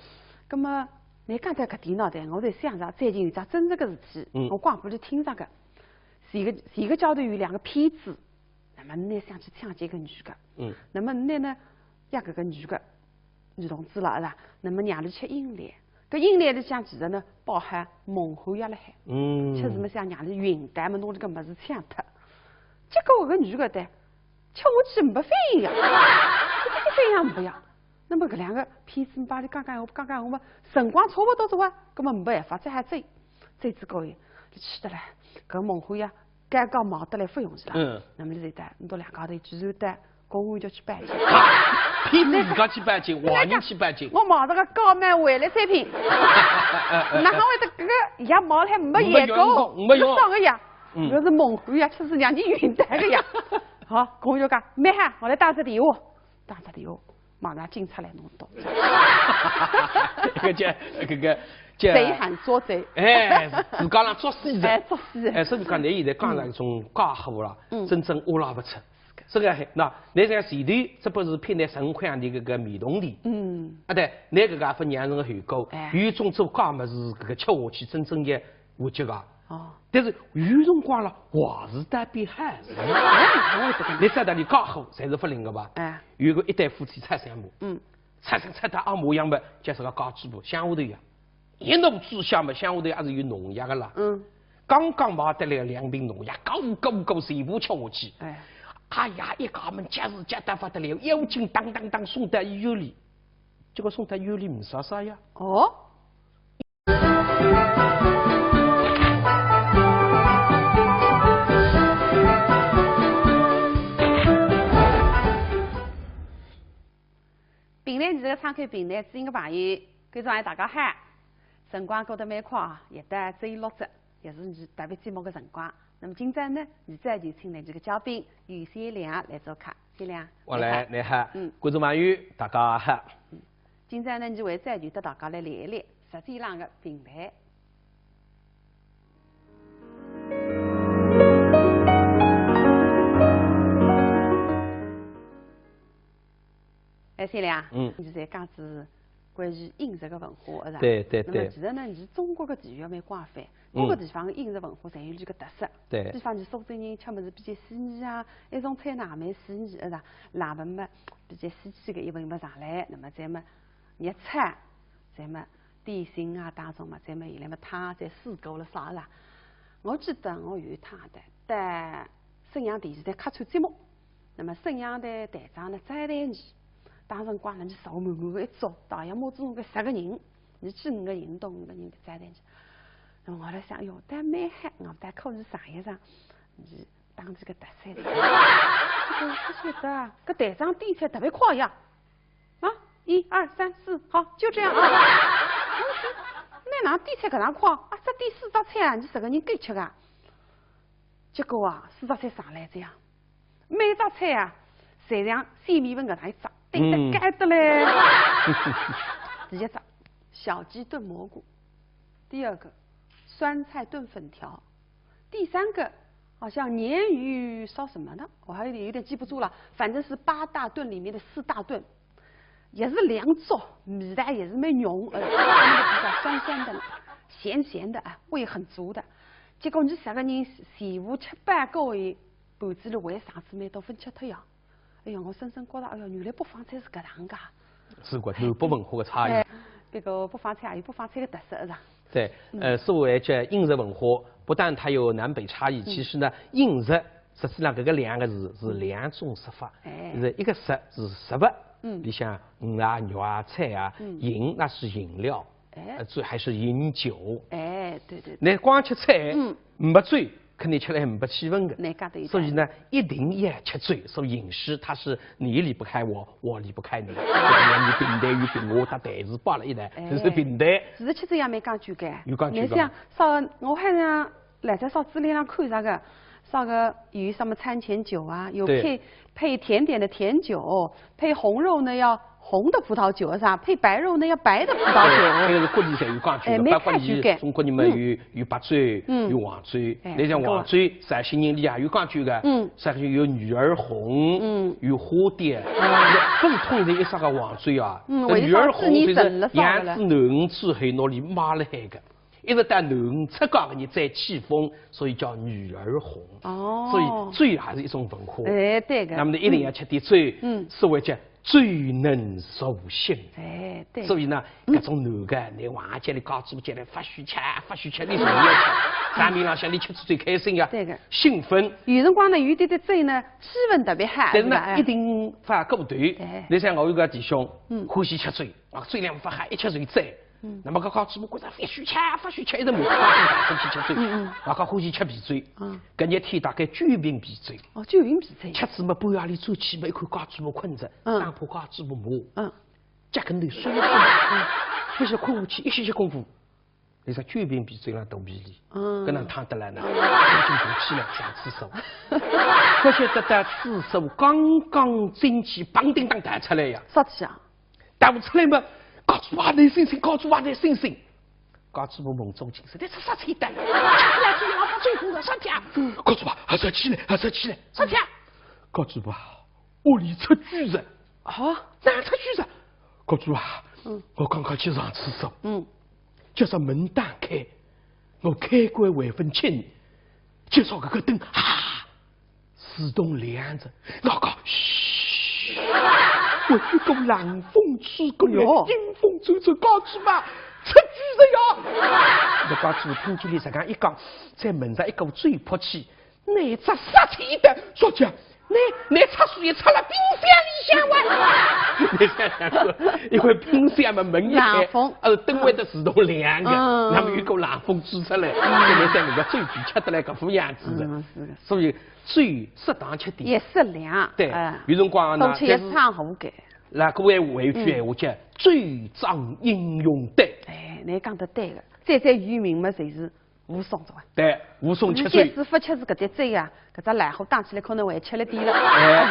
那么你刚才搿点脑袋，我在想着最近有桩真实的事体，我广播里听着个。前个桥头有2个骗子，那么你想去抢劫个女的，那么你呢压搿个女同志了是吧？那么让你吃阴来，搿阴来里向其实呢包含蒙汗药了海，吃什么想让你晕倒么弄这个么子抢脱，结果搿个女的的吃下去没反应呀，一反应没呀。那么搿2个骗子把你刚刚我们辰光差不多的话，根本没办法再还追之高伊，你气得嘞，搿蒙汗药刚刚忙得来不用去了。那么你再你到2高头居然带公安局去办警。骗子自家去办警，坏人去办警。我忙着个高买回来产品，哪会得搿个药忙还没验过，没用啥个药？搿是蒙汗药，确实让你晕倒个药。好，公安局讲蛮好，我来打只电话，马上警察来弄到。贼喊捉贼。哎，自家人作死人。作死人。所以讲你现在讲那种家伙了，真正挖拉不出。这个那，你像前头这不是骗那15块的这个米东的，对，那个家伙让人后果，有种做家么是这个吃下去真正的我觉个。但是有辰光了，话是代表汉字。你在那里家伙才是不灵的吧？有个一对夫妻拆三亩，拆到阿模样么，就是个高支部，乡下头呀，一农之下么，乡下头还是有农药的啦。刚刚买得来2瓶农药，够全部吃下去。哎呀，一家门急事急得不得了，妖精当送到医院里，结果送到医院里没啥呀。平台是个参考平台知音的朋友，各种爱大家好，辰光过得蛮快啊，也得只有6只，也是你特别节目的辰光。那么今朝呢，现在就请来这个嘉宾于先良来做客。先良，我来，你好，观众朋友大家好。今朝呢，就为再就得大家来聊一聊实际上的平台。先良，你在讲是关于饮食的文化，是吧？对。那么其实呢，是中国的地域蛮广泛，各个地方的饮食文化侪有这个特色。对。比方你苏州人吃么子比较细腻啊，一种菜哪蛮细腻，是吧？辣粉么比较细细的一份么上来，那么再么热菜，再么点心啊当中嘛，再么伊来么汤再水果了啥啦？我记得我有一趟在沈阳电视台客串节目，那么沈阳的台长呢张台你。当辰光呢，你坐满满个一桌，大约么子个10个人，你去5个人到5个人在在去。那么我来想，哟，但蛮嗨，我在考虑啥一上，你当这个特色的。不晓得啊，搿队长点菜特别快呀！啊，1、2、3、4，好，就这样啊。那哪点菜搿能快啊？只点4只菜啊，你10个人够吃个？结果啊，4只菜上来这样，每只菜啊，侪像鲜米粉搿能一只，顶得盖得嘞。第一只小鸡炖蘑菇，第二个酸菜炖粉条，第三个好像鲶鱼烧什么的，我还有点记不住了，反正是8大炖里面的4大炖，也是2粥，味道也是蛮浓，比较酸酸的，咸咸的啊，味很足的。结果你10个人前后吃半个月，盘子里为啥子蛮多分吃脱呀？哎呀，我深深觉得，哎呀，原来北方菜是搿样噶。是个南北文化的差异。这个北方菜也有北方菜的特色，是吧？对，所谓这饮食文化，不但它有南北差异，其实呢，饮食实际上这个2个字是2种说法，是一个食是食物，里向鱼啊、肉啊、菜啊，饮那是饮料，醉还是饮酒，对。你光吃菜，没醉。肯定吃了很不气氛的，所以呢，一定要吃醉。所以饮食它是你离不开我，我离不开你。你平淡与平我，它台词摆了一来，就是平淡。是吃这样蛮讲究的。有讲究的。你想烧，我还想来在烧资料上看啥个，烧个有什么餐前酒啊，有配甜点的甜酒，配红肉呢要红的葡萄酒是吧？配白肉呢要白的葡萄酒。这个是各地侪有讲究的，包括你中国人们有白醉，有黄醉。你像黄醉，陕西人里也有讲究的。陕西有女儿红，有花蝶。不是统一一啥个黄醉啊？女儿红就是样子浓之后，那里抹了海个。一直到浓出高个你再起风，所以叫女儿红。所以醉还是一种文化。对个。那么你一定要吃点醉，所谓叫醉能入心。对。所以呢，各种男个，你晚节里搞猪节里发虚吃，你什么要吃？咱面浪向你吃最开心呀。对个。兴奋。有辰光呢，有点醉呢，气氛特别嗨。但是呢，一定发过头。你像我有个弟兄，欢喜吃醉，醉量发嗨，一吃醉醉。那么搞猪骨觉着发虚吃，一直没大身体吃醉。我欢喜吃皮醉。搿日天大概9瓶皮醉。9瓶皮醉。吃子么半夜里走起么一看搞猪骨困着，打破搞猪骨膜。脚跟头酸不是困下去一歇功夫，你说9瓶皮醉了肚皮里，搿能躺得来呢，已经爬起来上厕所。不晓得在厕所刚刚进去，梆叮当弹出来呀。啥气啊？弹不出来嘛？搞猪娃来星星，搞猪娃来星星，搞猪娃梦中情深，你吃啥菜单？吃来吃老婆最苦的啥天？搞猪娃，还是起来，啥天？搞猪娃，屋里出巨人。哪出巨人？搞猪娃，我刚刚去上厕所，叫上门打开，我开关未分清，介绍个灯自动亮着，我讲嘘。我一股冷风吹过来，阴风阵阵，搞猪娃出巨人呀！这搞猪听见里这样一讲，在门上一股嘴泼气，你这杀气的，说讲你插水插了冰箱里向哇！你想想，因为冰箱嘛门一开，灯会得自动亮的，那么有股冷风吹出来，现在那个嘴皮吃得来搿副样子的，所以最适当吃点，也适量。对，有辰光呢，多吃一餐好个。那各位回句闲话讲，最长应用的。你讲得对个，再有名嘛，就是武松着啊。对，武松吃醉。师傅吃是搿只醉啊，搿只烂货打起来可能会吃了点了，是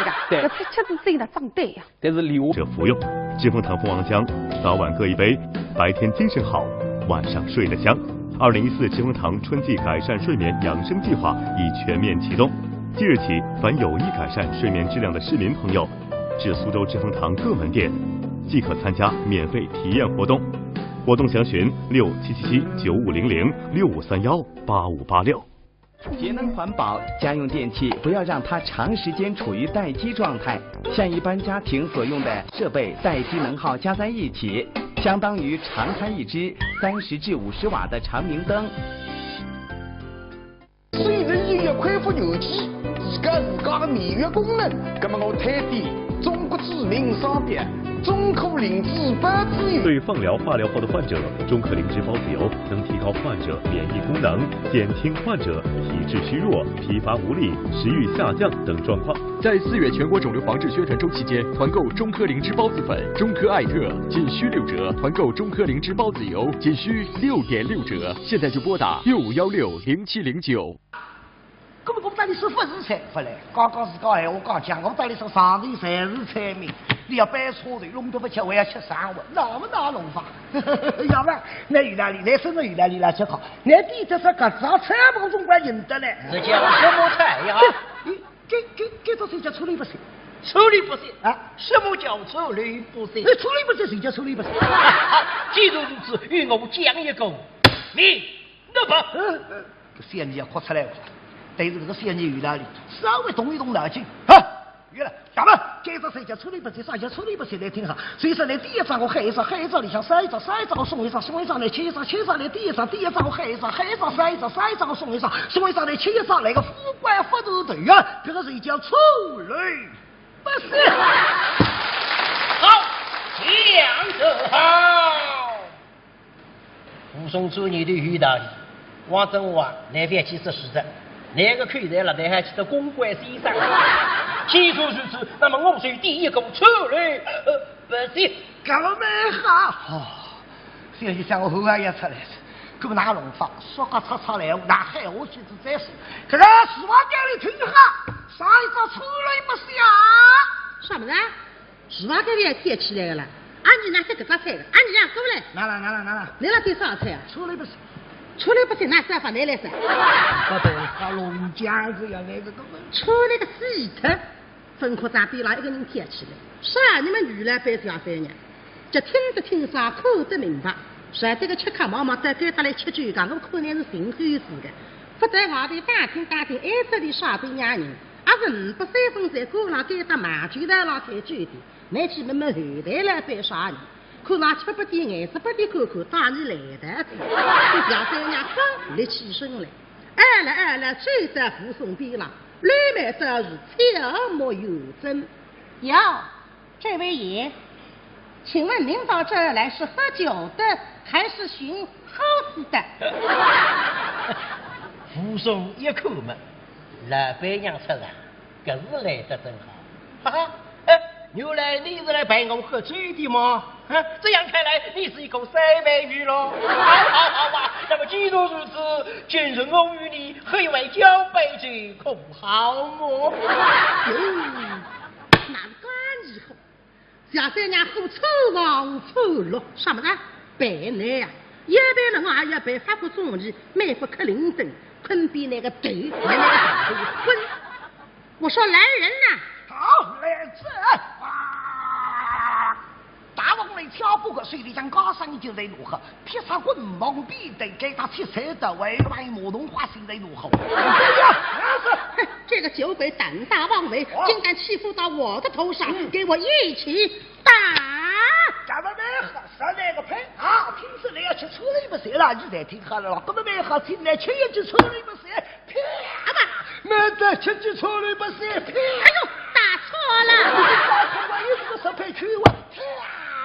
吧？搿吃子醉了长对呀。但是刘者服用金凤堂蜂王浆，早晚各一杯，白天精神好，晚上睡得香。2014金凤堂春季改善睡眠养生计划已全面启动，即日起，凡有意改善睡眠质量的市民朋友，至苏州金凤堂各门店即可参加免费体验活动。活动详询6777-9500-6531-8586。节能环保，家用电器不要让它长时间处于待机状态，像一般家庭所用的设备待机能耗加在一起，相当于常开一支30至50瓦的长明灯。虽然音乐恢复有机，自家的免疫功能，那么我推荐中国知名商标中科灵芝孢子油。对放疗、化疗后的患者，中科灵芝孢子油能提高患者免疫功能，减轻患者体质虚弱、疲乏无力、食欲下降等状况。在4月全国肿瘤防治宣传周期间，团购中科灵芝孢子粉、中科艾特仅需6折，团购中科灵芝孢子油仅需6.6折。现在就拨打65160709。我们这里是不是菜不来？刚刚是讲闲话刚讲，我们这里是上地才是菜名。你要摆错的，弄得不吃，我要吃3碗，那么大弄法？要不然，那意大利，那什么意大利来吃好？那地这是个啥菜帮总管认得嘞？是叫什么菜呀？这都谁叫处理不行？处理不行啊？什么叫处理不行？处理不行，谁叫处理不行？既然如此，与我讲一个，你那么，先你哭出来了。对着这个仙女意大利，稍微动一动脑筋啊！原来咱们接着谁叫处理不行，啥叫处理不行来听哈。所以说呢，第一张我黑一张，黑一张里向塞一张，塞一张我送一张，送一张来切一张，切一张来第一张，第一张我黑一张，黑一张塞一张，塞一张我送一张，送一张来切一张，那个副官副都对啊，这个谁叫处理不行？好，讲得好。武松做你的意大利，王正华那边其实是的。那个看在了，那还记得公关先生。既然如此，那么我是第一个处理，不行，干嘛没好？哦，现在想我后半夜出来，搿么哪个弄法？说个吵吵来，那还我记得再说。这个十万家里听好，上一招处理不下。什么呢？10万家里贴起来了，俺你那些个啥菜的？俺你俩过来。拿了。你那点啥菜啊？处理不行。处理不行，那办法你来噻。不对，他龙江子呀，那个根本处理个死特，分科长比那一个人贴起来。啥？你们女来办小三娘，就听得清爽，看得明白。实这个吃糠毛毛再给他来吃酒讲，我可能是寻汉子的。不在外地打听，挨这里耍对伢人，还是5不3分在过上给他麻酒的老太酒的，那去慢慢后台来办啥人。看上吃不点，眼子不点，看看打你来的，小三娘刚立起身来，二了，追在扶松边上，里面倒是悄莫有真。哟，这位爷，请问您到这儿来是喝酒的，还是寻猴子的？扶松一口嘛，老板娘出来，可是来得真好，哈哈。原来你是来陪我喝酒的吗？这样看来你是一口三文鱼喽。好啊，那么既然如此，今日我与你喝一碗交杯酒，可好么？哪个以后小三娘喝臭王臭落，什么呢？白奶呀，一杯了我也要杯发过中意，每副克林顿，坤比那个头，那个头昏。我说来人呐！好，来这大王来挑不过水里将高山就来如何？披上棍棒必得给他切菜的为外莫动花心来如何？这个酒鬼胆大妄为，竟敢欺负到我的头上，给我一起打！咱们没喝上那个牌啊！平时你要去处理不行了，你再听好了，根本没喝进来吃一句处理不行，啪吧！没得吃句处理不行，啪！哎呦，打错了！你打错了，有这个十倍区我啪！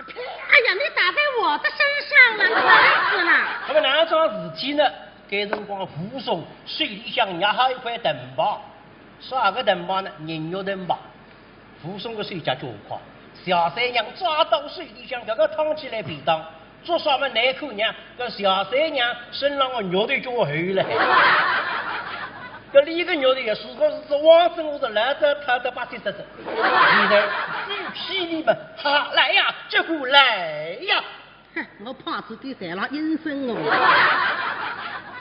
哎呀，你打在我的身上了，烦死了！那么哪桩事体呢？该辰光扶松水里向压好一块藤棒，啥个藤棒呢？人肉藤棒。扶松的水家就快，小三娘抓到水里向，这个烫起来便当，做啥么难口娘？这小三娘身上的肉都叫我黑了。这里个肉的也是个是王正，我是来着他的把这这，你的屁你们，哈来呀，这股来呀！我胖子的在了阴森哦。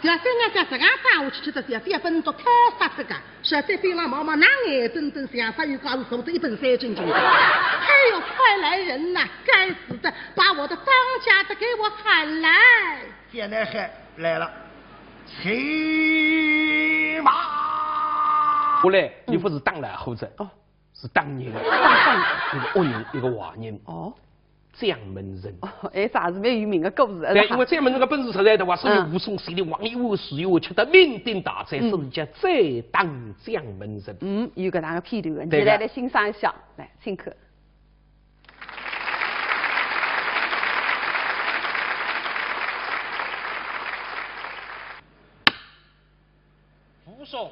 小三娘家这个打下去吃的小1分钟太杀这个，实在边上毛毛拿眼瞪瞪想法又告诉手着1本3斤斤的。哎呦，快来人呐！该死的，把我的当家的给我喊来！现在还来了，骑马。后来你不是当了猴子哦，是当人，一个恶人，一个坏人哦。蒋门人哦，哎，啥是蛮有名的故事。对，因为蒋门人的本事实在的话，所以武松心里王一武是有吃得酩酊大醉，是人家再当蒋门人。有个那个片段，你来欣赏一下，来请客。松，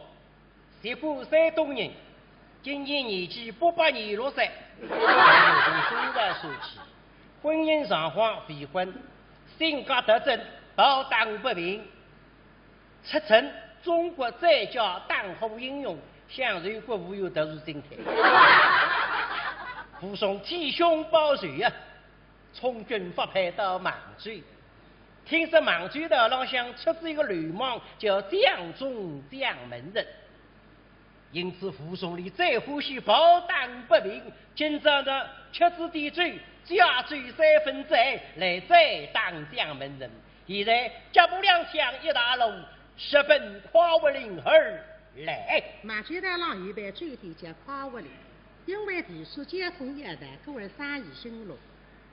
浙江山东人，今年年纪826岁，从生日说起，婚姻状况未婚，性格特征保党不平，出征中国最佳党后英雄，享受国务院特殊津贴。附送体胸包随啊，从军发配到邙州。听说邙州道浪向出自一个流氓叫蒋中蒋门人，因此附送里最欢喜保党不平，今朝的吃子地主加罪3分之2来再当蒋门人。现在脚步两枪一大龙，直奔夸武岭而来。邙州道浪预备周天将夸武岭，因为地势交通一带各位生意兴隆。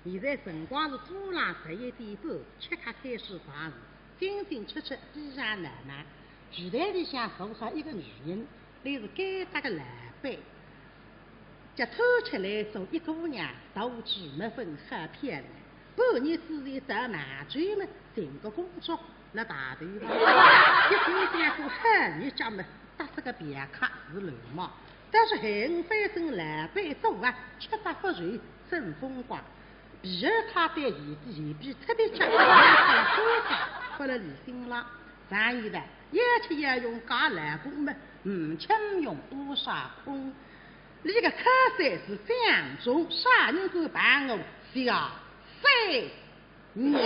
现在辰光是早浪11点半，即刻开始放事，进进出出，比上难难。剧台里向坐上一个女人，那是该搭个蓝背，脚偷出来做一姑娘，斗志没分很漂亮。半年之前到邙州嘛，寻个工作，那大头上，一听讲过汉语家嘛，搭这个别克是流氓，但是很翻身蓝背做啊，吃法不随，真风光。比尔他对前比特别强，看多少不了理性了。然以的一切要用假蓝工们，请用多少空。你个可赛是蒋中杀人犯办我小3年。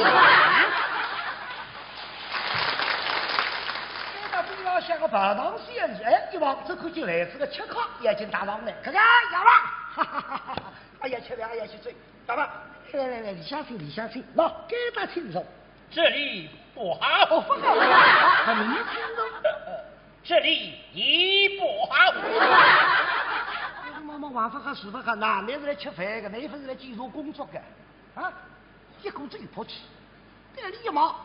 不要像个白糖仙子，哎，一望这口就来自个吃糠，眼睛大王呢，看看哑巴，哈哈哈哈！哎呀，吃凉，哎呀，去醉，哑巴。来，李相信，喏，给他听说，这里不好，不好，很明显的，这里也不好。妈妈晚饭和师傅和男的是来吃饭的，女的是来介绍工作的，啊，一股子一泼气，这里一毛，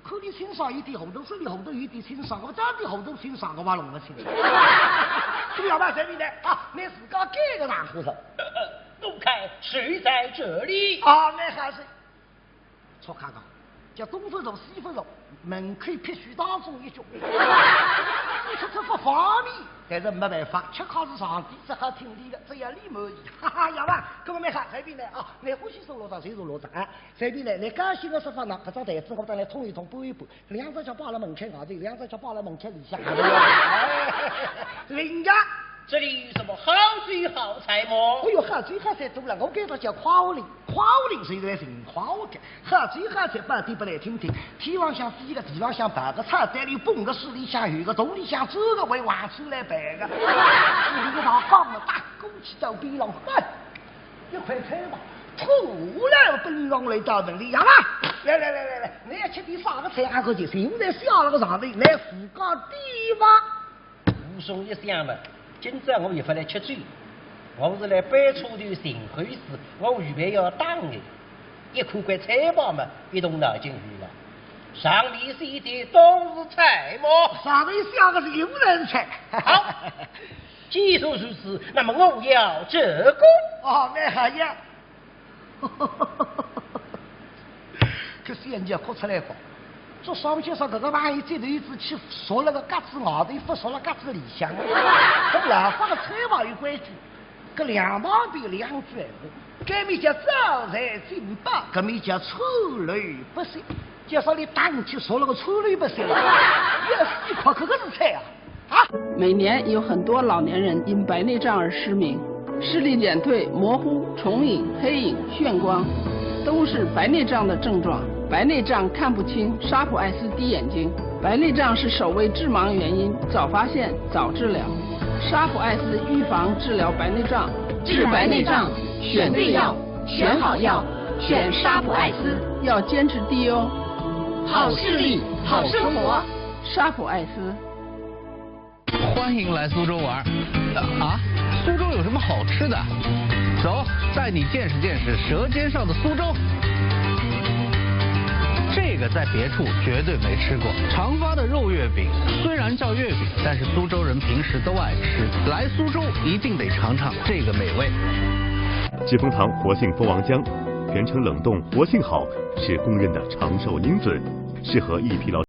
口里清爽一点红豆，手里红豆有点清爽，我长点红豆清爽，我把弄不清。不要把这里的啊，你自个给个大和尚。都看谁在这里啊？那还是错看到，叫东分肉西分肉，门口必须当中一句。你说这不方便，但是没办法，吃糠是上帝，只好听你的，只要你满意。哈哈，要吧？各位没看这边呢啊，你欢喜收罗章，谁收罗章啊？这边呢，你高兴的说法呢，搿张台子我等来冲一冲，拨一拨，两只脚摆了门口外头，两只脚摆了门口里向。人家。这里有什么好水好菜吗？哎呦，好水好菜多了，我给他叫夸武岭，夸武岭是一个人夸我的，好水好菜半天不来听听，天上向飞个，地上向爬个，菜单里蹦个，水里向游个，洞里向走个，为往出来摆个，这里一道杠了，大鼓起到边上，哎，一块菜嘛，突然奔上来到门里，呀嘛，来，你要吃点啥个菜还可以，现在下了个场地，来自个地方，武松一想嘛。今朝我也不来吃醉，我是来摆出头寻回事，我预备要打的。一看块菜包嘛，一动脑筋去了。上里是一碟冬日菜么？上里像个是游人菜。好，既说如此，那么我要这个。哦，那还要。可是人家哭出来过。这上去说这个玩意这头一只去说了个嘎子外头，不说了嘎子里向。跟南方的菜房有关系，跟两旁边两句闲话。这面叫招财进宝，这面叫丑陋不善。就说你当去说了个丑陋不善了，要死快可是菜啊！每年有很多老年人因白内障而失明，视力减退、模糊、重影、黑影、眩光，都是白内障的症状。白内障看不清，沙普艾斯滴眼睛。白内障是首位致盲原因，早发现早治疗。沙普艾斯预防治疗白内障，治白内障选对药，选好药，选沙普艾斯，要坚持滴哦。好视力，好生活，沙普艾斯。欢迎来苏州玩啊！苏州有什么好吃的？走，带你见识见识舌尖上的苏州。这个在别处绝对没吃过，长发的肉月饼，虽然叫月饼，但是苏州人平时都爱吃。来苏州一定得尝尝这个美味。疾风堂活性蜂王浆，全程冷冻，活性好，是公认的长寿因子，适合易疲劳。